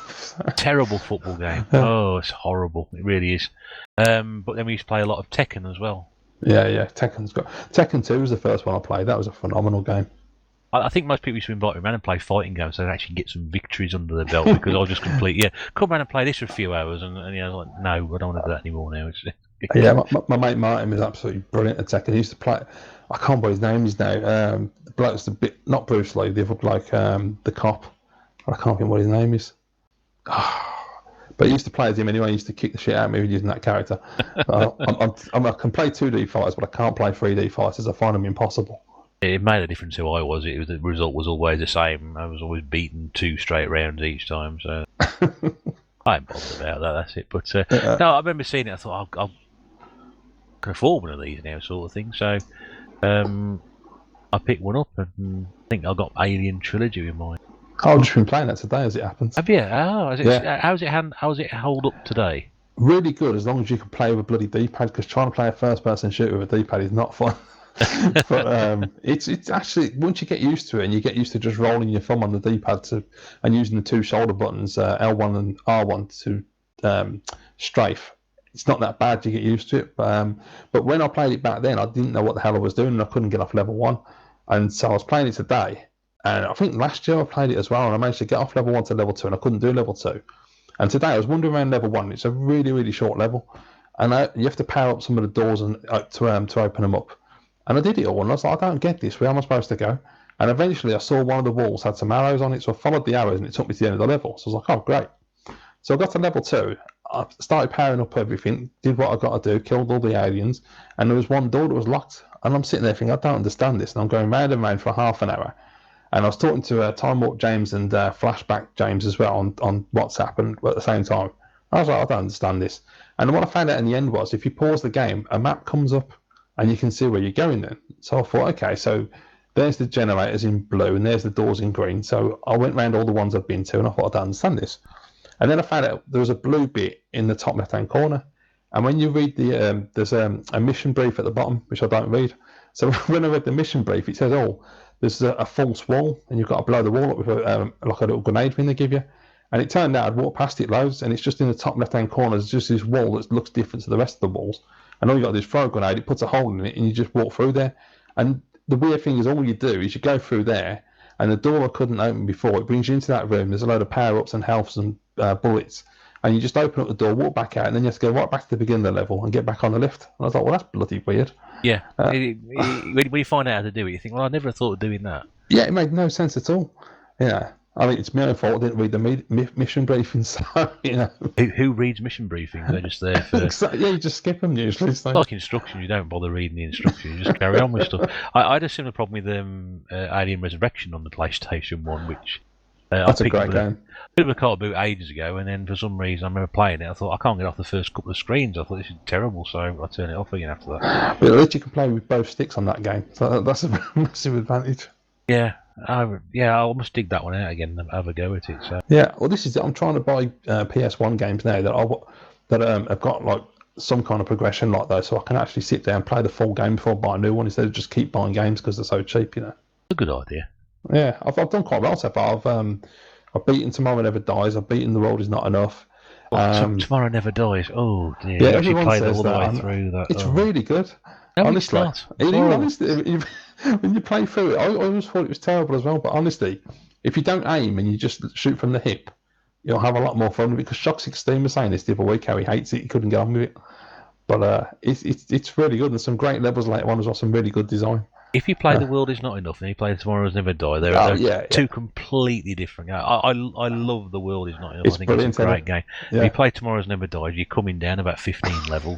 terrible football game. Oh, it's horrible. It really is. But then we used to play a lot of Tekken as well. Yeah. Tekken 2 was the first one I played. That was a phenomenal game. I think most people used to invite me around and play fighting games so they actually get some victories under the belt because I was just come around and play this for a few hours and I was like, no, I don't want to do that anymore now. Yeah, my mate Martin was absolutely brilliant at Tekken. He used to play, I can't remember his name is now. The bloke's not Bruce Lee, the other bloke, the cop. I can't think what his name is. But he used to play as him anyway. He used to kick the shit out of me using that character. I can play 2D fights, but I can't play 3D fights. I find them impossible. It made a difference who I was. The result was always the same. I was always beaten 2 straight rounds each time. So I ain't bothered about that. That's it. But no, I remember seeing it. I thought I can afford one of these now, sort of thing. So I picked one up, and I think I got Alien Trilogy in mind. I've just been playing that today, as it happens. Have you? Oh, how's it hold up today? Really good, as long as you can play with a bloody D-pad. Because trying to play a first-person shooter with a D-pad is not fun. But it's actually, once you get used to it and you get used to just rolling your thumb on the D-pad and using the 2 shoulder buttons, L1 and R1 to strafe, it's not that bad. You get used to it. But when I played it back then, I didn't know what the hell I was doing, and I couldn't get off level 1. And so I was playing it today, and I think last year I played it as well, and I managed to get off level 1 to level 2, and I couldn't do level 2. And today I was wandering around level 1. It's a really, really short level, and you have to power up some of the doors and to open them up. And I did it all, and I was like, I don't get this. Where am I supposed to go? And eventually I saw one of the walls had some arrows on it, so I followed the arrows, and it took me to the end of the level. So I was like, oh, great. So I got to level 2. I started powering up everything, did what I got to do, killed all the aliens, and there was one door that was locked. And I'm sitting there thinking, I don't understand this. And I'm going round and round for half an hour. And I was talking to Time Warp James and Flashback James as well on WhatsApp and at the same time. I was like, I don't understand this. And what I found out in the end was, if you pause the game, a map comes up and you can see where you're going then. So I thought, okay, so there's the generators in blue and there's the doors in green. So I went round all the ones I've been to, and I thought, I don't understand this. And then I found out there was a blue bit in the top left-hand corner. And when you read there's a mission brief at the bottom, which I don't read. So when I read the mission brief, it says, there's a false wall, and you've got to blow the wall up with like a little grenade thing they give you. And it turned out I'd walked past it loads, and it's just in the top left-hand corner. There's just this wall that looks different to the rest of the walls. And all you got to do is throw a grenade, it puts a hole in it, and you just walk through there. And the weird thing is, all you do is you go through there, and the door I couldn't open before, it brings you into that room. There's a load of power-ups and healths and bullets. And you just open up the door, walk back out, and then you have to go right back to the beginning of the level and get back on the lift. And I was like, well, that's bloody weird. Yeah. When you find out how to do it, you think, well, I never thought of doing that. Yeah, it made no sense at all. Yeah. I mean, it's my own fault I didn't read the mission briefings. So, you know. Who reads mission briefings? They're just there for... Yeah, you just skip them usually. So. It's like instructions. You don't bother reading the instructions. You just carry on with stuff. I had a similar problem with Alien Resurrection on the PlayStation 1, which... That's a great game. Bit of a cart boot ages ago, and then for some reason I remember playing it. I thought I can't get off the first couple of screens. I thought this is terrible, so I turned it off again after that. But at least you can play with both sticks on that game, so that's a massive advantage. Yeah, I must dig that one out again and have a go at it. So yeah, well, this is it. I'm trying to buy PS1 games now that have got like some kind of progression like those, so I can actually sit there and play the full game before I buy a new one instead of just keep buying games because they're so cheap, you know. A good idea. Yeah, I've done quite well so far. I've beaten Tomorrow Never Dies. I've beaten The World Is Not Enough. Tomorrow Never Dies. Oh dear. Yeah, You actually everyone played it says all the that. way through that. It's really good. No, Honestly, it's not. honestly, when you play through it, I always thought it was terrible as well. But honestly, if you don't aim and you just shoot from the hip, you'll have a lot more fun. Because Shock 16 was saying this the other week how he hates it, he couldn't get on with it. But it's really good. There's some great levels later on as well. Some really good design. If you play The World Is Not Enough and you play Tomorrow's Never Die, they're two completely different games. I love The World Is Not Enough. I think it's a great game. Yeah. If you play Tomorrow's Never Die, you're coming down about 15 levels.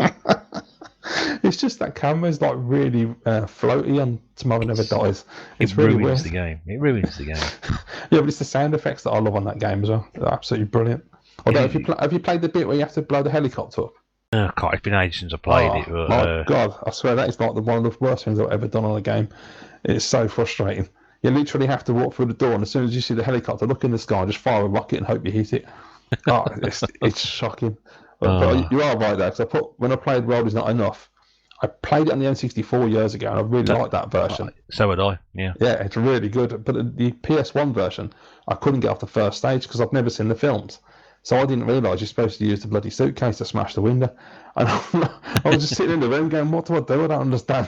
It's just that camera's like really floaty on Tomorrow Never Dies. It really ruins ruins the game. It ruins the game. Yeah, but it's the sound effects that I love on that game as well. They're absolutely brilliant. Although, have you played the bit where you have to blow the helicopter up? Oh, God, it's been ages since I played it. But, my God, I swear that is like one of the worst things I've ever done on a game. It's so frustrating. You literally have to walk through the door, and as soon as you see the helicopter, look in the sky, just fire a rocket and hope you hit it. Oh, it's shocking. But you are right there, because when I played World Is Not Enough, I played it on the N64 years ago, and I really liked that version. So would I, yeah. Yeah, it's really good. But the PS1 version, I couldn't get off the first stage because I've never seen the films. So I didn't realise you're supposed to use the bloody suitcase to smash the window. And I was just sitting in the room going, what do I do? I don't understand.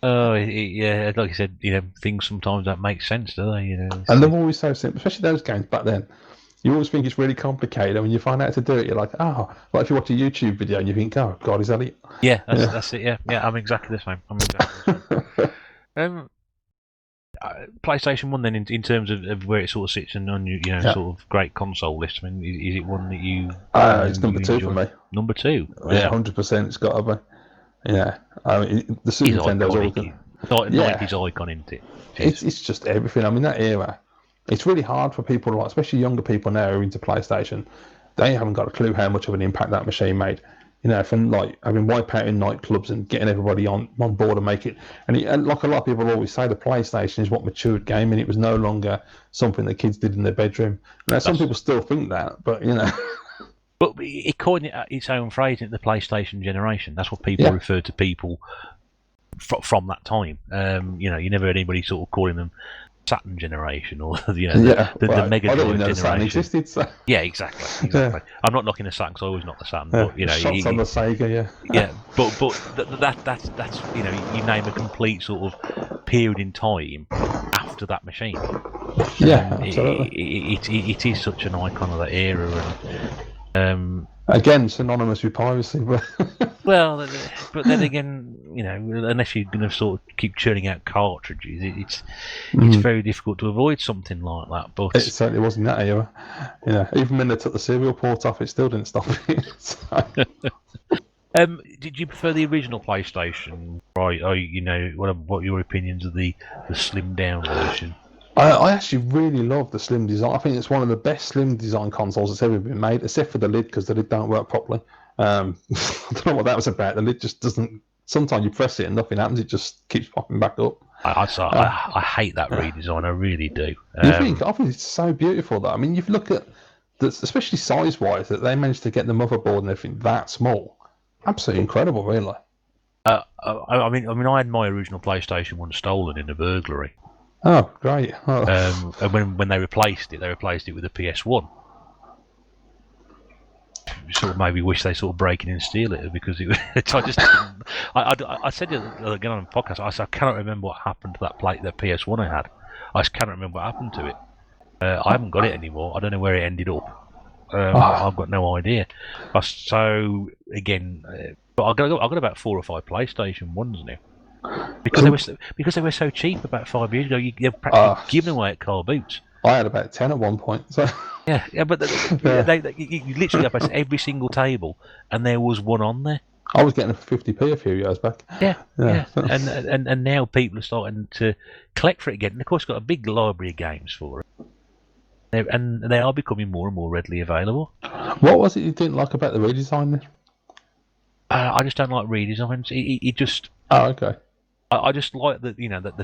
Yeah, like you said, things sometimes don't make sense, do they? And they're always so simple, especially those games back then. You always think it's really complicated, and when you find out how to do it, you're like, like if you watch a YouTube video and you think, oh, God, is that it? Yeah, that's it, yeah. Yeah, I'm exactly the same. PlayStation 1 then, in terms of where it sort of sits and on your sort of great console list, I mean, is it one that you... it's number 2 for me. Number 2? Yeah, 100% it's got to be. Yeah, I mean, the Super Nintendo's always good. 90s icon, isn't it? It's just everything. I mean, that era, it's really hard for people, especially younger people now who are into PlayStation. They haven't got a clue how much of an impact that machine made. From like having Wipeout in nightclubs and getting everybody on board and make it. And like a lot of people always say, the PlayStation is what matured gaming. It was no longer something that kids did in their bedroom. Now, some people still think that, but But it coined its own phrase in the PlayStation generation. That's what people refer to people from that time. You never heard anybody sort of calling them Saturn generation or the Mega Drive generation. Saturn existed, so. Yeah, exactly. Yeah. I'm not knocking the Saturn because I always knock the Saturn, but shots on the Sega, yeah. But that's you name a complete sort of period in time after that machine. Yeah, absolutely. It is such an icon of that era, and again, synonymous with piracy, but well, but then again, unless you're going to sort of keep churning out cartridges, it's very difficult to avoid something like that. But it certainly wasn't that era. Even when they took the serial port off, it still didn't stop it. So. Did you prefer the original PlayStation? Right? What are your opinions of the slimmed down version? I actually really love the slim design. I think it's one of the best slim design consoles that's ever been made, except for the lid, because the lid don't work properly. I don't know what that was about. The lid just doesn't... Sometimes you press it and nothing happens. It just keeps popping back up. I hate that redesign. I really do. I think it's so beautiful, though. I mean, you look at... especially size-wise, that they managed to get the motherboard and everything that small. Absolutely incredible, really. I mean, I had my original PlayStation 1 stolen in a burglary. Oh, great. Oh. And when they replaced it with a PS1. Sort of maybe wish they sort of break in and steal it, because I said it again on the podcast. I said I cannot remember what happened to that PS1 I had. I just cannot remember what happened to it. I haven't got it anymore. I don't know where it ended up. I've got no idea. So again, but I've got about 4 or 5 PlayStation 1s now. Because they were so cheap about 5 years ago, you're practically giving away at car boots. I had about 10 at one point. So. Yeah, but you literally have every single table, and there was one on there. I was getting it for 50p a few years back. Yeah. And now people are starting to collect for it again. And of course, it's got a big library of games for it. And they are becoming more and more readily available. What was it you didn't like about the redesign then? I just don't like redesigns. It just... Oh, okay. I just like the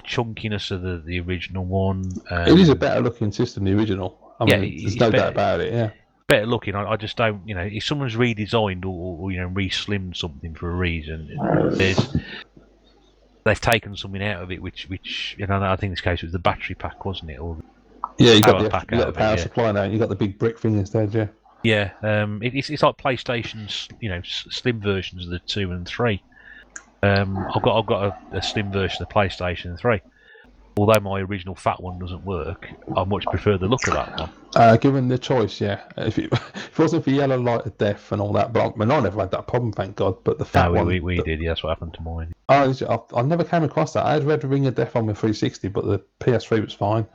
chunkiness of the original one. It is a better looking system, the original. I mean, there's no doubt about it. Yeah. better looking. I just don't, if someone's redesigned or re-slimmed something for a reason, they've taken something out of it, which I think in this case it was the battery pack, wasn't it? Or Yeah, you got power the power supply now. You got the big brick thing instead, yeah. Yeah, it's like PlayStation's, slim versions of the 2 and 3. I've got a slim version of PlayStation 3. Although my original fat one doesn't work, I much prefer the look of that one. Given the choice, yeah. If it wasn't for yellow light of death and all that, but I never had that problem, thank God. But the fat one, we did. Yeah, that's what happened to mine. I never came across that. I had Red Ring of Death on my 360, but the PS3 was fine.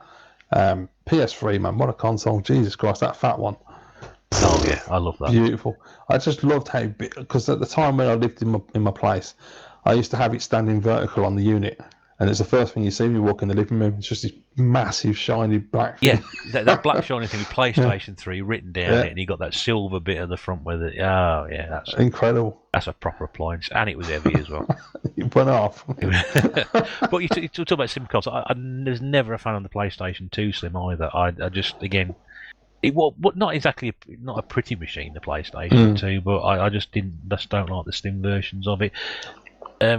PS3, man, what a console! Jesus Christ, that fat one. Oh yeah, I love that. Beautiful. I just loved how because at the time when I lived in my place, I used to have it standing vertical on the unit, and it's the first thing you see when you walk in the living room. It's just this massive shiny black thing. Yeah, that black shiny thing with PlayStation 3 written down it, and you got that silver bit at the front with it. Oh yeah, that's incredible. That's a proper appliance, and it was heavy as well. It went off. But you talk about slim consoles. I was never a fan of the PlayStation 2 Slim either. I just it was not exactly not a pretty machine, the PlayStation 2, but I just don't like the slim versions of it. That's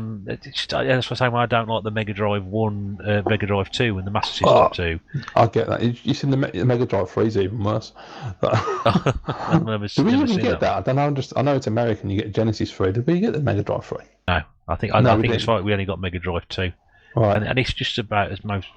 what I'm saying. I don't like the Mega Drive 1, Mega Drive 2, and the Master System 2. I get that. You see the Mega Drive 3 is even worse. Do we even get that? I don't know. I know it's American. You get Genesis 3. Did we get the Mega Drive 3? No, I think it's like we only got Mega Drive 2, right. And it's just about as most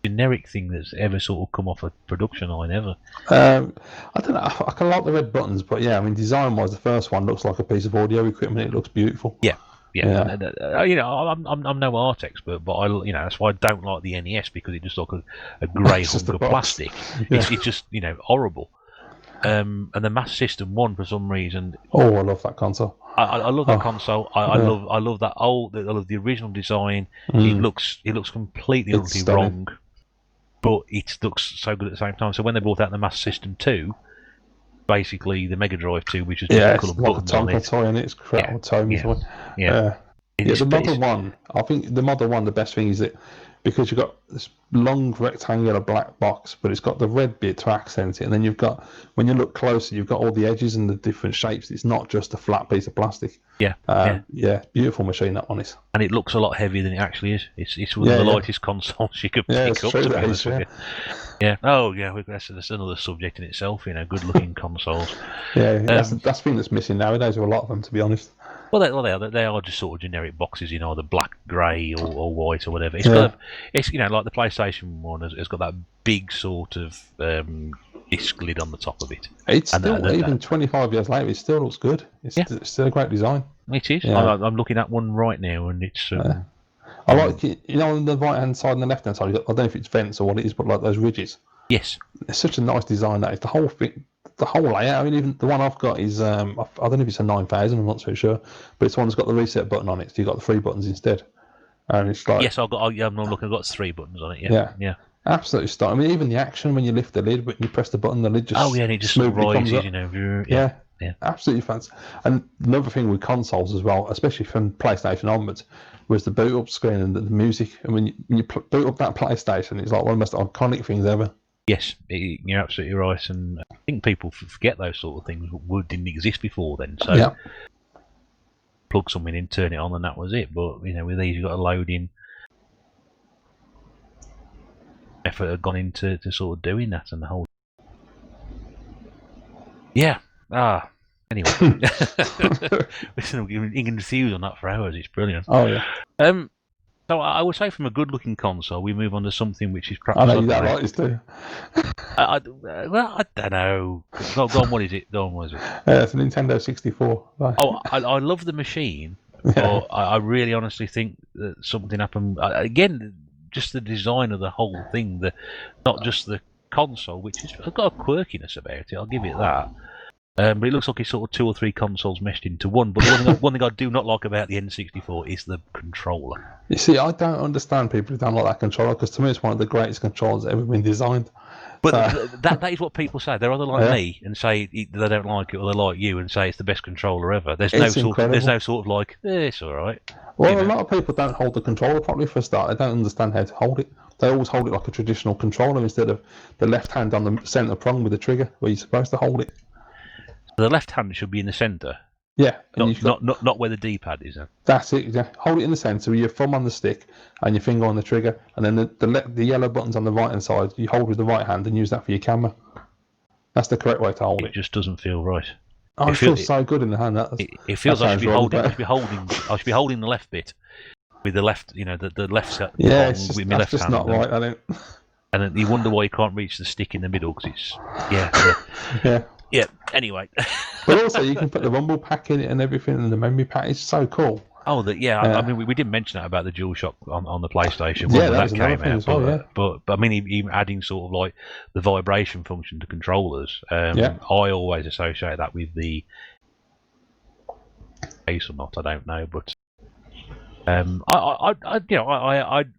generic thing that's ever sort of come off a production line ever. I don't know. I can like the red buttons, but yeah, I mean, design-wise, the first one looks like a piece of audio equipment. It looks beautiful. Yeah. I'm no art expert, but that's why I don't like the NES, because it just looks like a grey hunk of plastic. Yeah. It's just horrible. And the Master System 1, for some reason. Oh, I love that console. I love that console. I love that I love the original design. It looks completely wrong, but it looks so good at the same time. So when they brought out the Master System 2, basically the Mega Drive 2, which is just a colour buttons on it. Toy on it. It's crap. The Model 1. I think the Model 1, the best thing is that because you've got this long rectangular black box, but it's got the red bit to accent it, and then you've got, when you look closer, you've got all the edges and the different shapes. It's not just a flat piece of plastic. Yeah, beautiful machine, that one is. And it looks a lot heavier than it actually is. It's one of the lightest consoles you could pick up. To be honest with you. Yeah. Oh, yeah. That's another subject in itself. Good-looking consoles. Yeah, that's the thing that's missing nowadays with a lot of them, to be honest. Well, they are just sort of generic boxes, either black, grey, or white, or whatever. It's like the PlayStation 1 has got that big sort of disc lid on the top of it. It's still, even 25 years later, it still looks good. It's still a great design. It is. Yeah. I'm looking at one right now, and it's. I like it. On the right hand side and the left hand side, I don't know if it's vents or what it is, but like those ridges. Yes. It's such a nice design. That is the whole thing. The whole layout. I mean, even the one I've got is I don't know if it's a 9000. I'm not so sure, but it's one that's got the reset button on it. So you got the 3 buttons instead, and it's like I'm looking. I've got 3 buttons on it. Yeah. Absolutely stunning. I mean, even the action when you lift the lid, when you press the button, the lid just and it just rises. Yeah, absolutely fancy. And another thing with consoles as well, especially from PlayStation onwards, was the boot up screen and the music. And when you boot up that PlayStation, it's like one of the most iconic things ever. Yes, you're absolutely right, and I think people forget those sort of things didn't exist before then. So plug something in, turn it on, and that was it. But with these, you've got to load in. Effort had gone into sort of doing that, and the whole. Yeah. Anyway, listen, you can fuse on that for hours. It's brilliant. Oh yeah. So I would say, from a good-looking console, we move on to something which is perhaps. I know you don't like this, do you? I don't know. Go on, what is it? It's a Nintendo 64. Right. Oh, I love the machine, but I really honestly think that something happened. Again, just the design of the whole thing, not just the console, which has got a quirkiness about it. I'll give it that. But it looks like it's sort of 2 or 3 consoles meshed into one. But one thing I do not like about the N64 is the controller. You see, I don't understand people who don't like that controller, because to me it's one of the greatest controllers ever been designed. But that is what people say. They're either like Yeah. me and say they don't like it, or they like you and say it's the best controller ever. There's It's no incredible. sort of like it's all right. Well, a lot of people don't hold the controller properly for a start. They don't understand how to hold it. They always hold it like a traditional controller instead of the left hand on the centre prong with the trigger where you're supposed to hold it. The left hand should be in the centre. Yeah, and Not where the D-pad is. That's it. Yeah, hold it in the centre with your thumb on the stick and your finger on the trigger, and then the yellow buttons on the right hand side you hold with the right hand and use that for your camera. That's the correct way to hold it. It just doesn't feel right. Oh, it feels so good in the hand. It feels I should be holding the left bit with the left, the left set. Yeah, with my left just hand. not right. I think. And then you wonder why you can't reach the stick in the middle because it's yeah. Anyway. But also you can put the rumble pack in it and everything, and the memory pack. It's so cool. Oh, I mean, we didn't mention that about the DualShock on the PlayStation when that came out. As well, but I mean, even adding sort of like the vibration function to controllers. I always associate that with the case or not, I don't know, but I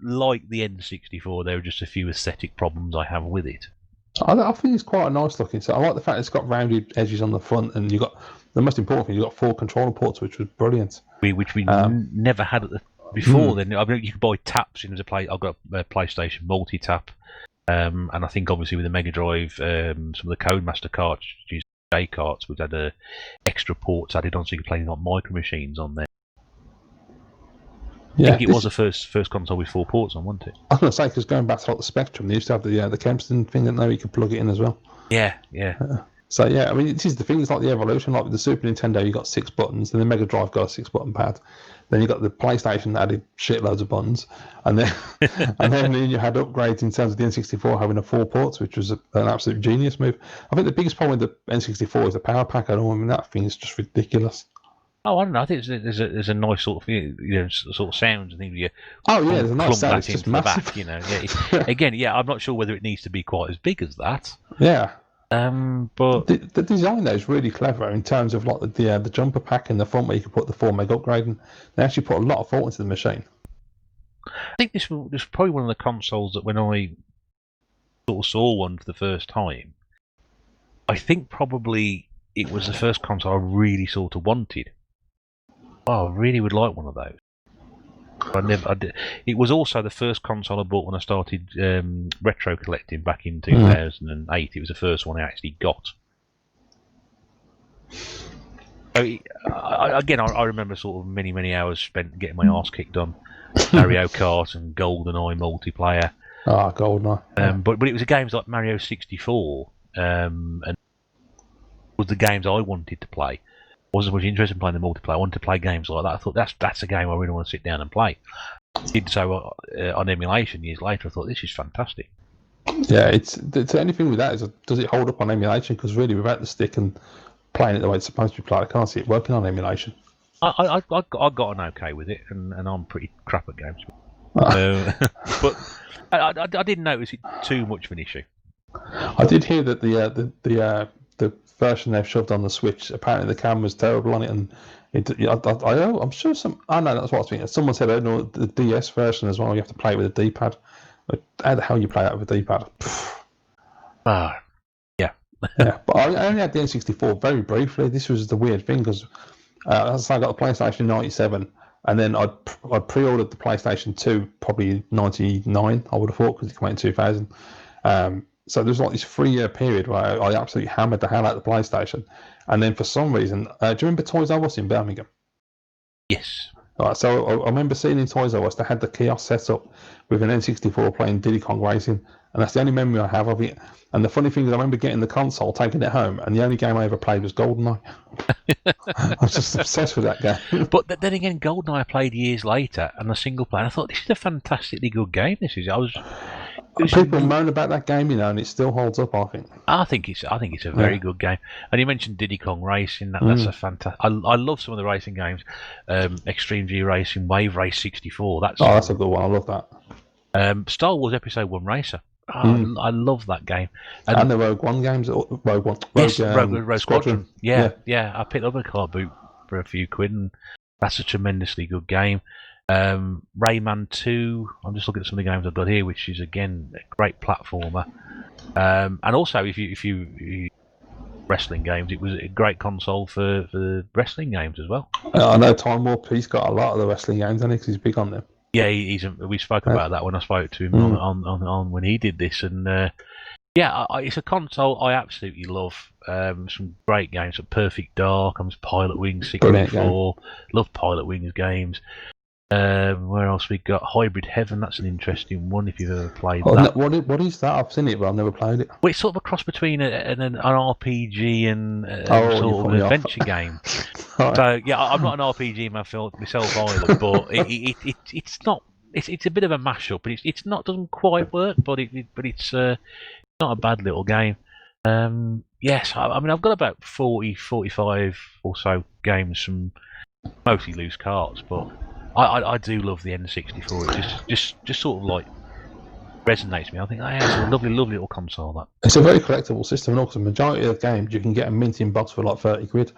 like the N64. There are just a few aesthetic problems I have with it. I think it's quite a nice looking. So I like the fact it's got rounded edges on the front, and you got the most important thing. You got 4 controller ports, which was brilliant. Which we never had before. Then I mean, you could buy taps in as a play. I've got a PlayStation multi-tap, and I think obviously with the Mega Drive, some of the Codemaster cartridges, J carts, which had extra ports added on, so you could play like micro machines on there. I think it was the first console with 4 ports on, wasn't it? I was going to say, because going back to like the Spectrum, they used to have the Kempston thing, and now you could plug it in as well. Yeah. So yeah, I mean, this is the thing. It's like the evolution. Like with the Super Nintendo, you got 6 buttons, then the Mega Drive got a 6-button pad. Then you got the PlayStation that added shitloads of buttons, and then then you had upgrades in terms of the N64 having 4 ports, which was an absolute genius move. I think the biggest problem with the N64 is the power pack. I mean, that thing is just ridiculous. Oh, I don't know. I think there's a nice sort of sort of sounds and things. There's a nice sound. It's just massive. Back, again, I'm not sure whether it needs to be quite as big as that. Yeah. But the design though is really clever in terms of like the jumper pack in the front where you can put the 4 meg upgrade, and they actually put a lot of thought into the machine. I think this was probably one of the consoles that when I sort of saw one for the first time, I think probably it was the first console I really sort of wanted. Oh, I really would like one of those. I did. It was also the first console I bought when I started retro collecting back in 2008. It was the first one I actually got. So, I remember sort of many hours spent getting my arse kicked on Mario Kart and GoldenEye multiplayer. Ah, GoldenEye. But it was the games like Mario 64 and was the games I wanted to play. Wasn't much interested in playing the multiplayer. I wanted to play games like that. I thought that's a game I really want to sit down and play. Did so on emulation years later. I thought this is fantastic. Yeah, it's the only thing with that is does it hold up on emulation? Because really, without the stick and playing it the way it's supposed to be played, I can't see it working on emulation. I got an okay with it, and I'm pretty crap at games. But I didn't notice it too much of an issue. I did hear that the version they've shoved on the Switch, apparently the camera's terrible on it, and I'm sure I know that's what I was thinking. Someone said, the DS version as well, you have to play it with a D-pad. How the hell you play that with a D-pad? Yeah. Yeah, but I only had the N64 very briefly. This was the weird thing, because as I got the PlayStation in 97, and then I pre-ordered the PlayStation 2 probably in 99, I would have thought, because it came out in 2000. So there's like this 3-year period where I absolutely hammered the hell out of the PlayStation. And then for some reason, do you remember Toys R Us in Birmingham? Yes. Right, so I remember seeing in Toys R Us, they had the kiosk set up with an N64 playing Diddy Kong Racing. And that's the only memory I have of it. And the funny thing is I remember getting the console, taking it home, and the only game I ever played was GoldenEye. I was just obsessed with that game. But then again, GoldenEye I played years later, and the single player, I thought, this is a fantastically good game. People moan about that game, and it still holds up. I think it's a very good game. And you mentioned Diddy Kong Racing. That's a fantastic. I love some of the racing games. Extreme G Racing, Wave Race 64. That's a good one. I love that. Star Wars Episode 1 Racer. I love that game. And the Rogue One games. Rogue Squadron. Yeah. I picked up a car boot for a few quid, and that's a tremendously good game. Rayman 2, I'm just looking at some of the games I've got here, which is again a great platformer. And also, if you wrestling games, it was a great console for wrestling games as well. I know Time Warp, he's got a lot of the wrestling games, and he's big on them. Yeah, we spoke about that when I spoke to him on when he did this, and it's a console I absolutely love. Some great games, Perfect Dark, Pilot Wings 64, love Pilot Wings games. Where else we got? Hybrid Heaven, that's an interesting one if you've ever played that. What is that? I've seen it, but I've never played it. Well, it's sort of a cross between an RPG and sort of an adventure game. Right. So yeah, I'm not an RPG myself either, but it's not. It's a bit of a mashup, but it's not doesn't quite work, but it's not a bad little game. Yes, I mean I've got about 40, 45 or so games from mostly loose carts, but I do love the N64. It just sort of like resonates with me. I think it's a lovely little console. That it's a very collectible system, and also the majority of the games you can get a mint in box for like 30 quid.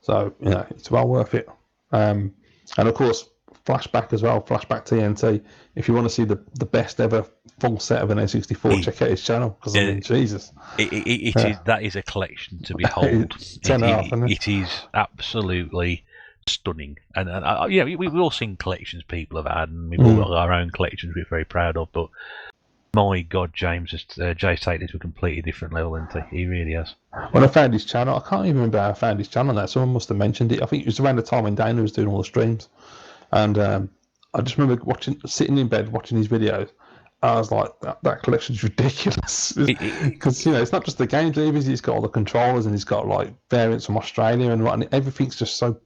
So it's well worth it. And of course, Flashback as well. Flashback TNT. If you want to see the best ever full set of an N64, check out his channel because I mean, Jesus, that is a collection to behold. It is absolutely stunning, and we've all seen collections people have had, and we've all got our own collections we're very proud of. But my God, Jay's taken it to a completely different level, isn't he? He really has. When I found his channel, I can't even remember how I found his channel now. Someone must have mentioned it. I think it was around the time when Dana was doing all the streams, and I just remember sitting in bed watching his videos. I was like, that collection's ridiculous because it's not just the games he's got all the controllers, and he's got like variants from Australia and everything's just so.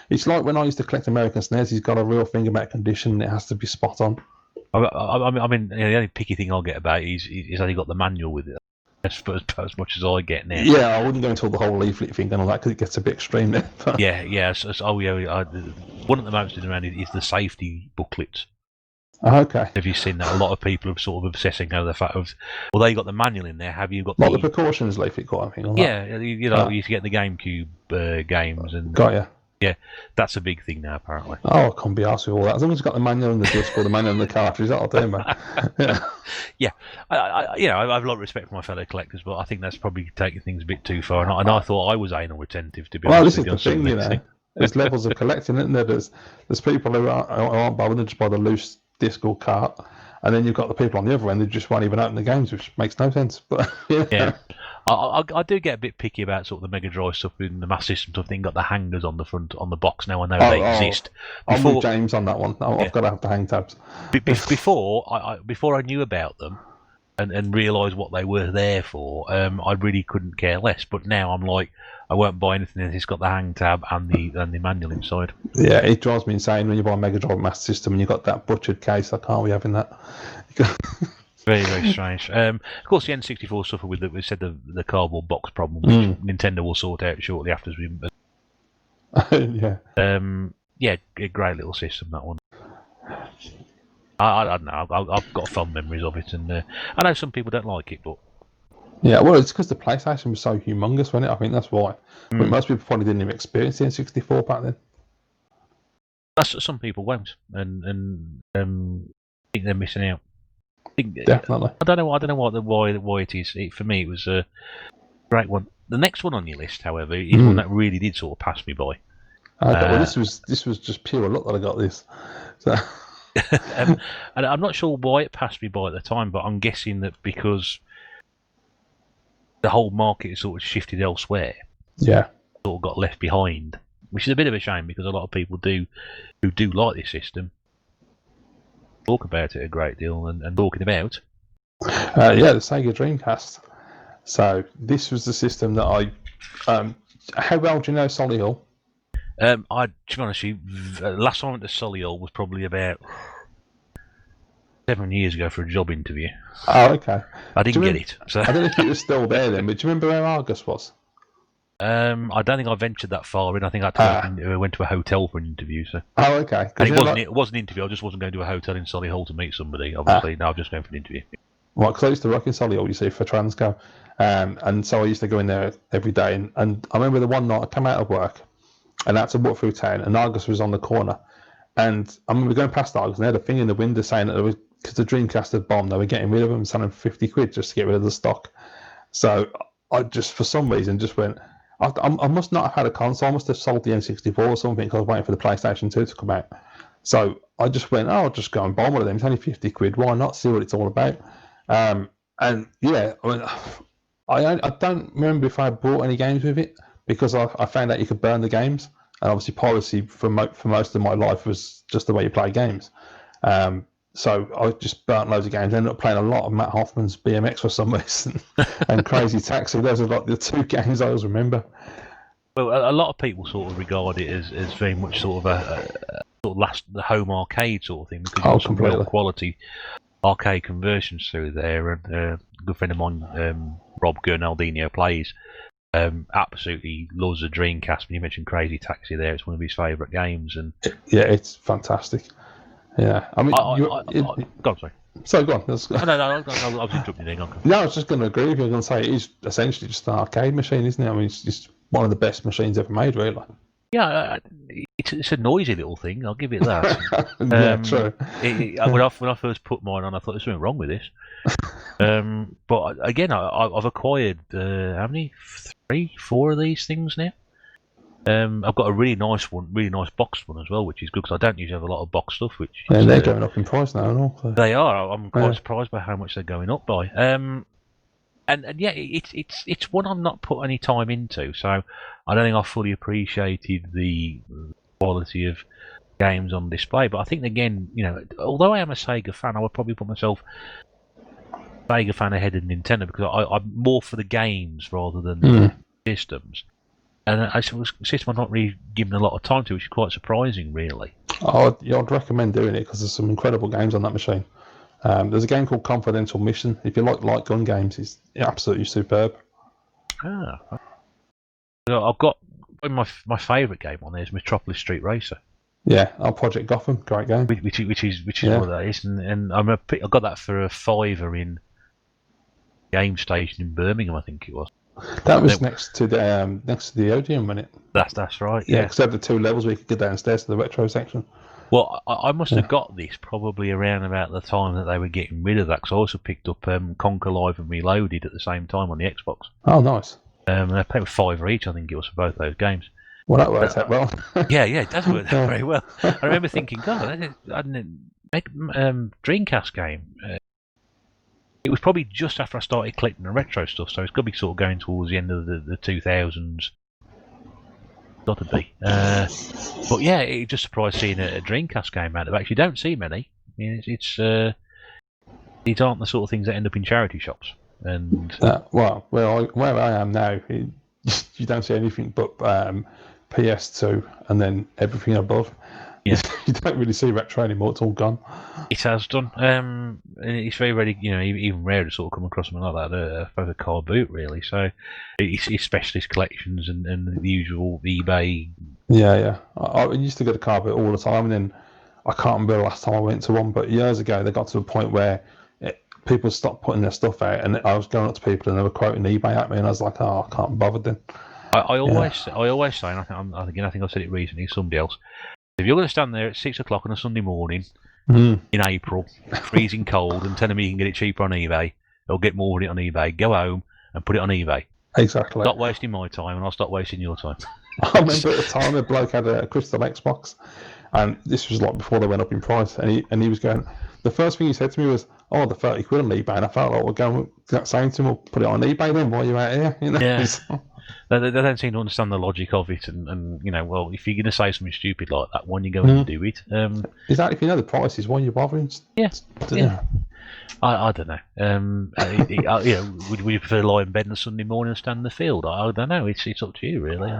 It's like when I used to collect American SNES, he's got a real thing about condition, and it has to be spot on. I mean, the only picky thing I'll get about is that he got the manual with it. As much as I get now. Yeah, I wouldn't go into all the whole leaflet thing and all that because it gets a bit extreme then. Yeah. One of the most around is the safety booklets. Oh, okay. Have you seen that? A lot of people are sort of obsessing over the fact of, well, they got the manual in there. Have you got the precautions leaflet? Got I think. Yeah, you used to get the GameCube games and. Got ya. Yeah, that's a big thing now, apparently. Oh, I can't be arsed with all that. As long as you've got the manual and the disc or the manual and the cartridge, that'll do, man. Yeah. I have a lot of respect for my fellow collectors, but I think that's probably taking things a bit too far. And I thought I was anal retentive, to be honest. Well, this is the thing, There's levels of collecting, isn't there? There's people who aren't bothered, they just buy the loose disc or cart, and then you've got the people on the other end who just won't even open the games, which makes no sense. But yeah. I do get a bit picky about sort of the Mega Drive stuff in the Master System stuff. Thing got the hangers on the front on the box now. I know they exist. I'm with James on that one. I've got to have the hang tabs. Before I knew about them and realised what they were there for, I really couldn't care less. But now I'm like, I won't buy anything if it's got the hang tab and the manual inside. Yeah, it drives me insane when you buy a Mega Drive Master System and you've got that butchered case. I can't be having that. Very, very strange. Of course, the N64 suffered with the cardboard box problem, which Nintendo will sort out shortly after we. Yeah. A great little system, that one. I don't know. I've got fond memories of it, and I know some people don't like it, but. Yeah, well, it's because the PlayStation was so humongous, wasn't it? I think that's why. But most people probably didn't even experience the N64 back then. Some people won't, and I think they're missing out. Definitely. I don't know why it is. For me, it was a great one. The next one on your list, however, is one that really did sort of pass me by. Well, this was just pure luck that I got this. So. And I'm not sure why it passed me by at the time, but I'm guessing that because the whole market has sort of shifted elsewhere. Yeah. Sort of got left behind, which is a bit of a shame because a lot of people who do like this system talk about it a great deal and talking about. The Sega Dreamcast. So this was the system that I. How well do you know Solihull? To be honest, last time I went to Solihull was probably about 7 years ago for a job interview. Oh, okay. I didn't get it. So. I don't know if it was still there then, but do you remember where Argus was? I don't think I ventured that far in. I think I went to a hotel for an interview. So. Oh, okay. And it wasn't an interview. I just wasn't going to a hotel in Solihull to meet somebody. Obviously, no, I'm just going for an interview. Right, because I used to work in Solihull, you see, for Transco. And so I used to go in there every day. And I remember the one night I came out of work and I had to walk through town, and Argus was on the corner. And I remember going past Argus, and they had a thing in the window saying that because the Dreamcast had bombed, they were getting rid of them and selling them for 50 quid just to get rid of the stock. So I just, for some reason, just went. I must not have had a console. I must have sold the N64 or something because I was waiting for the PlayStation 2 to come out. So I just went, I'll just go and buy one of them. It's only 50 quid. Why not? See what it's all about. And yeah, I mean, I don't remember if I bought any games with it because I found out you could burn the games. And obviously, piracy for most of my life was just the way you play games. So I just burnt loads of games. I ended up playing a lot of Matt Hoffman's BMX for some reason and Crazy Taxi. Those are like the two games I always remember. Well, a lot of people sort of regard it as very much sort of the home arcade sort of thing because there's some real quality arcade conversions through there. And a good friend of mine, Rob Gernaldino, plays. Absolutely loves the Dreamcast. When you mentioned Crazy Taxi there, it's one of his favourite games. And yeah, it's fantastic. Yeah, I mean, go on, sorry. So go on. No, I was interrupting you. No, I was just going to agree with you. I was going to say it is essentially just an arcade machine, isn't it? I mean, it's just one of the best machines ever made, really. Yeah, it's a noisy little thing. I'll give it that. Yeah, true. When I first put mine on, I thought there's something wrong with this. But again, I've acquired how many? 3, 4 of these things now. I've got a really nice boxed one as well, which is good because I don't usually have a lot of box stuff. And they're going up in price now, and all. So. They are. I'm quite surprised by how much they're going up by. And yeah, it's one I've not put any time into, so I don't think I fully appreciated the quality of games on display. But I think again, although I am a Sega fan, I would probably put myself Sega fan ahead of Nintendo because I'm more for the games rather than the systems. And it's a system I'm not really given a lot of time to, which is quite surprising, really. I'd recommend doing it because there's some incredible games on that machine. There's a game called Confidential Mission. If you like light gun games, it's absolutely superb. I've got my favourite game on there is Metropolis Street Racer. Yeah, Project Gotham, great game. Which is what that is, and I got that for a £5 in Game Station in Birmingham, I think it was. That was next to the Odeon, wasn't it? That's right. Yeah, because they had the 2 levels where you could go downstairs to the retro section. Well, I must have got this probably around about the time that they were getting rid of that, because I also picked up Conquer Live and Reloaded at the same time on the Xbox. Oh, nice. And they paid £5 each, I think it was, for both those games. Well, that works out well. yeah, it does work out very well. I remember thinking, God, I didn't make Dreamcast game. It was probably just after I started collecting the retro stuff, so it's got to be sort of going towards the end of the 2000s. Got to be. But yeah, it just surprised seeing a Dreamcast game out of it. You don't see many. I mean, these aren't the sort of things that end up in charity shops. And where I am now, you don't see anything but PS2 and then everything above. Yeah. You don't really see retro anymore, it's all gone. It has done. It's very rare, even rare to sort of come across something like that, a car boot, really. So it's specialist collections and the usual eBay. Yeah. I used to go to car boot all the time, and then I can't remember the last time I went to one, but years ago they got to a point where people stopped putting their stuff out, and I was going up to people and they were quoting eBay at me, and I was like, I can't be bothered then. I always say, and I think I've said it recently to somebody else, if you're going to stand there at 6 o'clock on a Sunday morning in April, freezing cold, and telling me you can get it cheaper on eBay, or get more of it on eBay, go home and put it on eBay. Exactly. Stop wasting my time, and I'll stop wasting your time. I remember at the time a bloke had a Crystal Xbox, and this was like before they went up in price, and he was going. The first thing he said to me was, "Oh, the 30 quid on eBay," and I felt like we're going saying to him, "Well, put it on eBay then while you're out here." Yeah. They don't seem to understand the logic of it, and well, if you're going to say something stupid like that, why don't you go and do it? Exactly. If you know the prices, why are you bothering? Yeah. I don't know. Would you prefer to lie in bed on a Sunday morning and stand in the field? I don't know. It's up to you, really.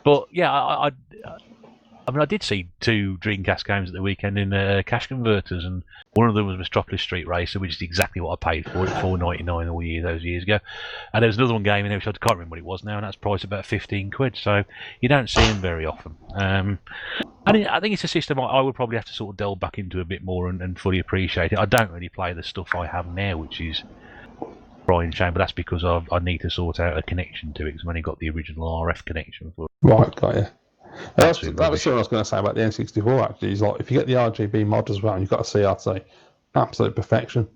But yeah, I did see 2 Dreamcast games at the weekend in cash converters, and one of them was Metropolis Street Racer, which is exactly what I paid for it, $4.99 those years ago. And there was another one game in there which I can't remember what it was now, and that's priced about 15 quid. So you don't see them very often. I think it's a system I would probably have to sort of delve back into a bit more and fully appreciate it. I don't really play the stuff I have now, which is crying shame, but that's because I need to sort out a connection to it, because I've only got the original RF connection for it. Right, got you. That was something I was going to say about the N64, actually. Is like, if you get the RGB mod as well and you've got a CRT, absolute perfection.